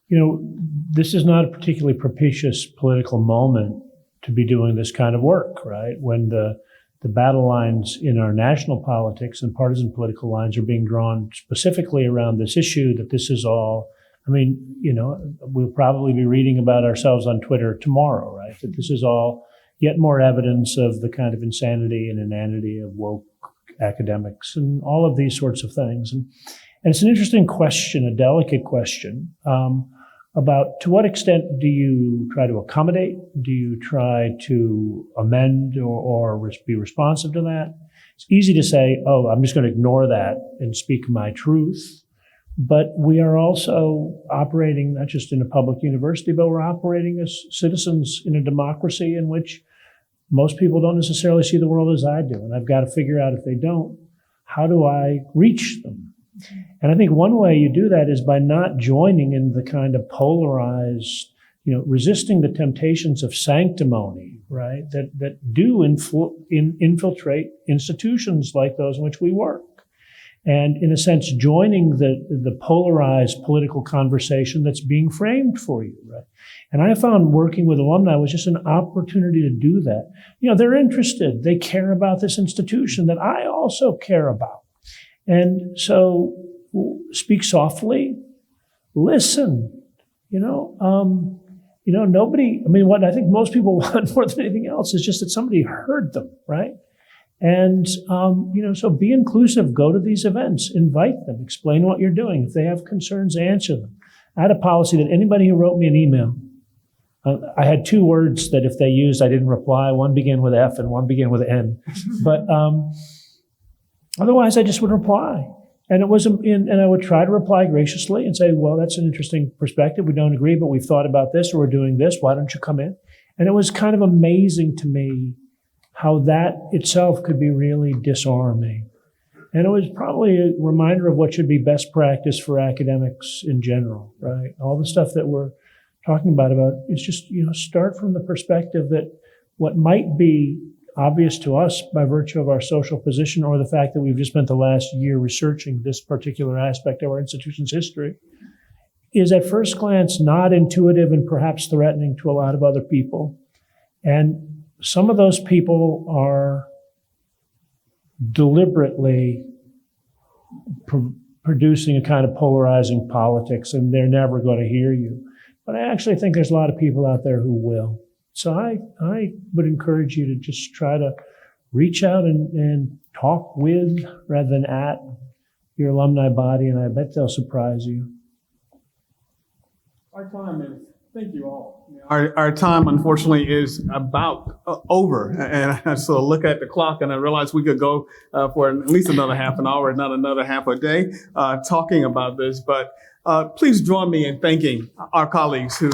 You know, this is not a particularly propitious political moment to be doing this kind of work, right? When the battle lines in our national politics and partisan political lines are being drawn specifically around this issue, that this is all, I mean, you know, we'll probably be reading about ourselves on Twitter tomorrow, right? That this is all yet more evidence of the kind of insanity and inanity of woke academics and all of these sorts of things. And it's an interesting question, a delicate question, about to what extent do you try to accommodate? Do you try to amend or be responsive to that? It's easy to say, oh, I'm just going to ignore that and speak my truth. But we are also operating not just in a public university, but we're operating as citizens in a democracy in which most people don't necessarily see the world as I do. And I've got to figure out, if they don't, how do I reach them? And I think one way you do that is by not joining in the kind of polarized, you know, resisting the temptations of sanctimony, right, that do infiltrate institutions like those in which we work. And in a sense, joining the polarized political conversation that's being framed for you, right? And I found working with alumni was just an opportunity to do that. You know, they're interested. They care about this institution that I also care about. And so speak softly, listen, nobody, I mean, what I think most people want more than anything else is just that somebody heard them, right? And, so be inclusive, go to these events, invite them, explain what you're doing. If they have concerns, answer them. I had a policy that anybody who wrote me an email, I had 2 words that if they used, I didn't reply. One began with F and one began with N. But otherwise, I just would reply. And and I would try to reply graciously and say, well, that's an interesting perspective. We don't agree, but we've thought about this, or we're doing this. Why don't you come in? And it was kind of amazing to me how that itself could be really disarming. And it was probably a reminder of what should be best practice for academics in general, right? All the stuff that we're talking about it's just, start from the perspective that what might be obvious to us by virtue of our social position or the fact that we've just spent the last year researching this particular aspect of our institution's history is at first glance not intuitive and perhaps threatening to a lot of other people. And some of those people are deliberately producing a kind of polarizing politics, and they're never going to hear you. But I actually think there's a lot of people out there who will. So I would encourage you to just try to reach out and talk with rather than at your alumni body, and I bet they'll surprise you. Our time is, thank you all. Our time, unfortunately, is about over. And so look at the clock, and I realize we could go for at least another half an hour, not another half a day, talking about this. But please join me in thanking our colleagues who...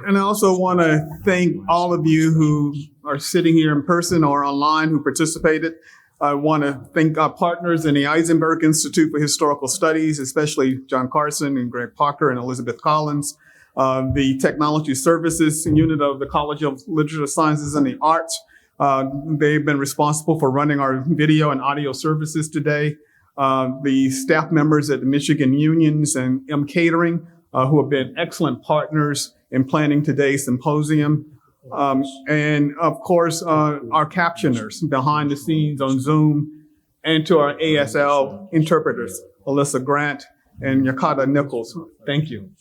And I also want to thank all of you who are sitting here in person or online who participated. I want to thank our partners in the Eisenberg Institute for Historical Studies, especially John Carson and Greg Parker and Elizabeth Collins, the Technology Services Unit of the College of Literature, Sciences, and the Arts. They've been responsible for running our video and audio services today. The staff members at the Michigan Unions and M Catering, who have been excellent partners in planning today's symposium. And of course, our captioners behind the scenes on Zoom, and to our ASL interpreters, Alyssa Grant and Yakata Nichols. Thank you.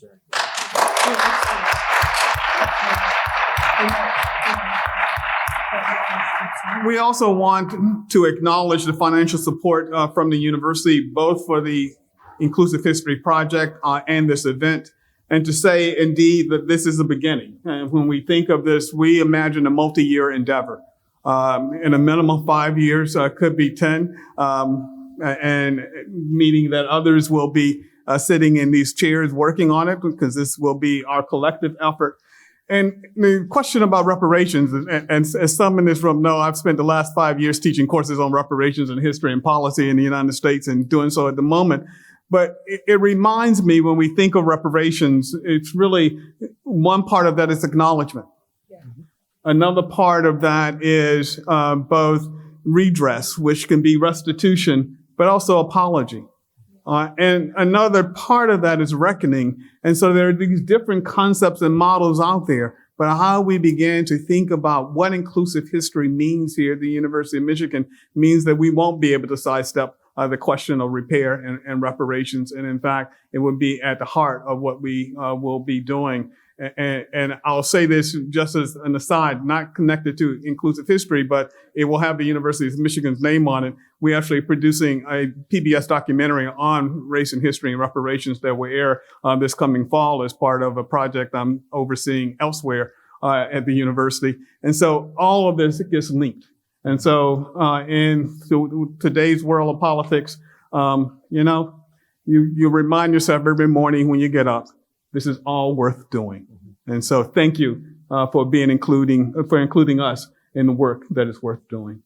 We also want to acknowledge the financial support from the university, both for the Inclusive History Project and this event. and to say indeed that this is the beginning. And when we think of this, we imagine a multi-year endeavor. In a minimum 5 years, could be 10, and meaning that others will be sitting in these chairs working on it, because this will be our collective effort. And the question about reparations, and as some in this room know, I've spent the last 5 years teaching courses on reparations and history and policy in the United States, and doing so at the moment. But it reminds me, when we think of reparations, it's really, one part of that is acknowledgement. Another part of that is both redress, which can be restitution, but also apology. And another part of that is reckoning. And so there are these different concepts and models out there, but how we begin to think about what inclusive history means here at the University of Michigan means that we won't be able to sidestep the question of repair and reparations. And in fact, it would be at the heart of what we will be doing. And I'll say this just as an aside, not connected to inclusive history, but it will have the University of Michigan's name on it. We're actually producing a PBS documentary on race and history and reparations that will air this coming fall as part of a project I'm overseeing elsewhere at the university. And so all of this gets linked. And so in today's world of politics, you remind yourself every morning when you get up, this is all worth doing. And so thank you for including us in the work that is worth doing.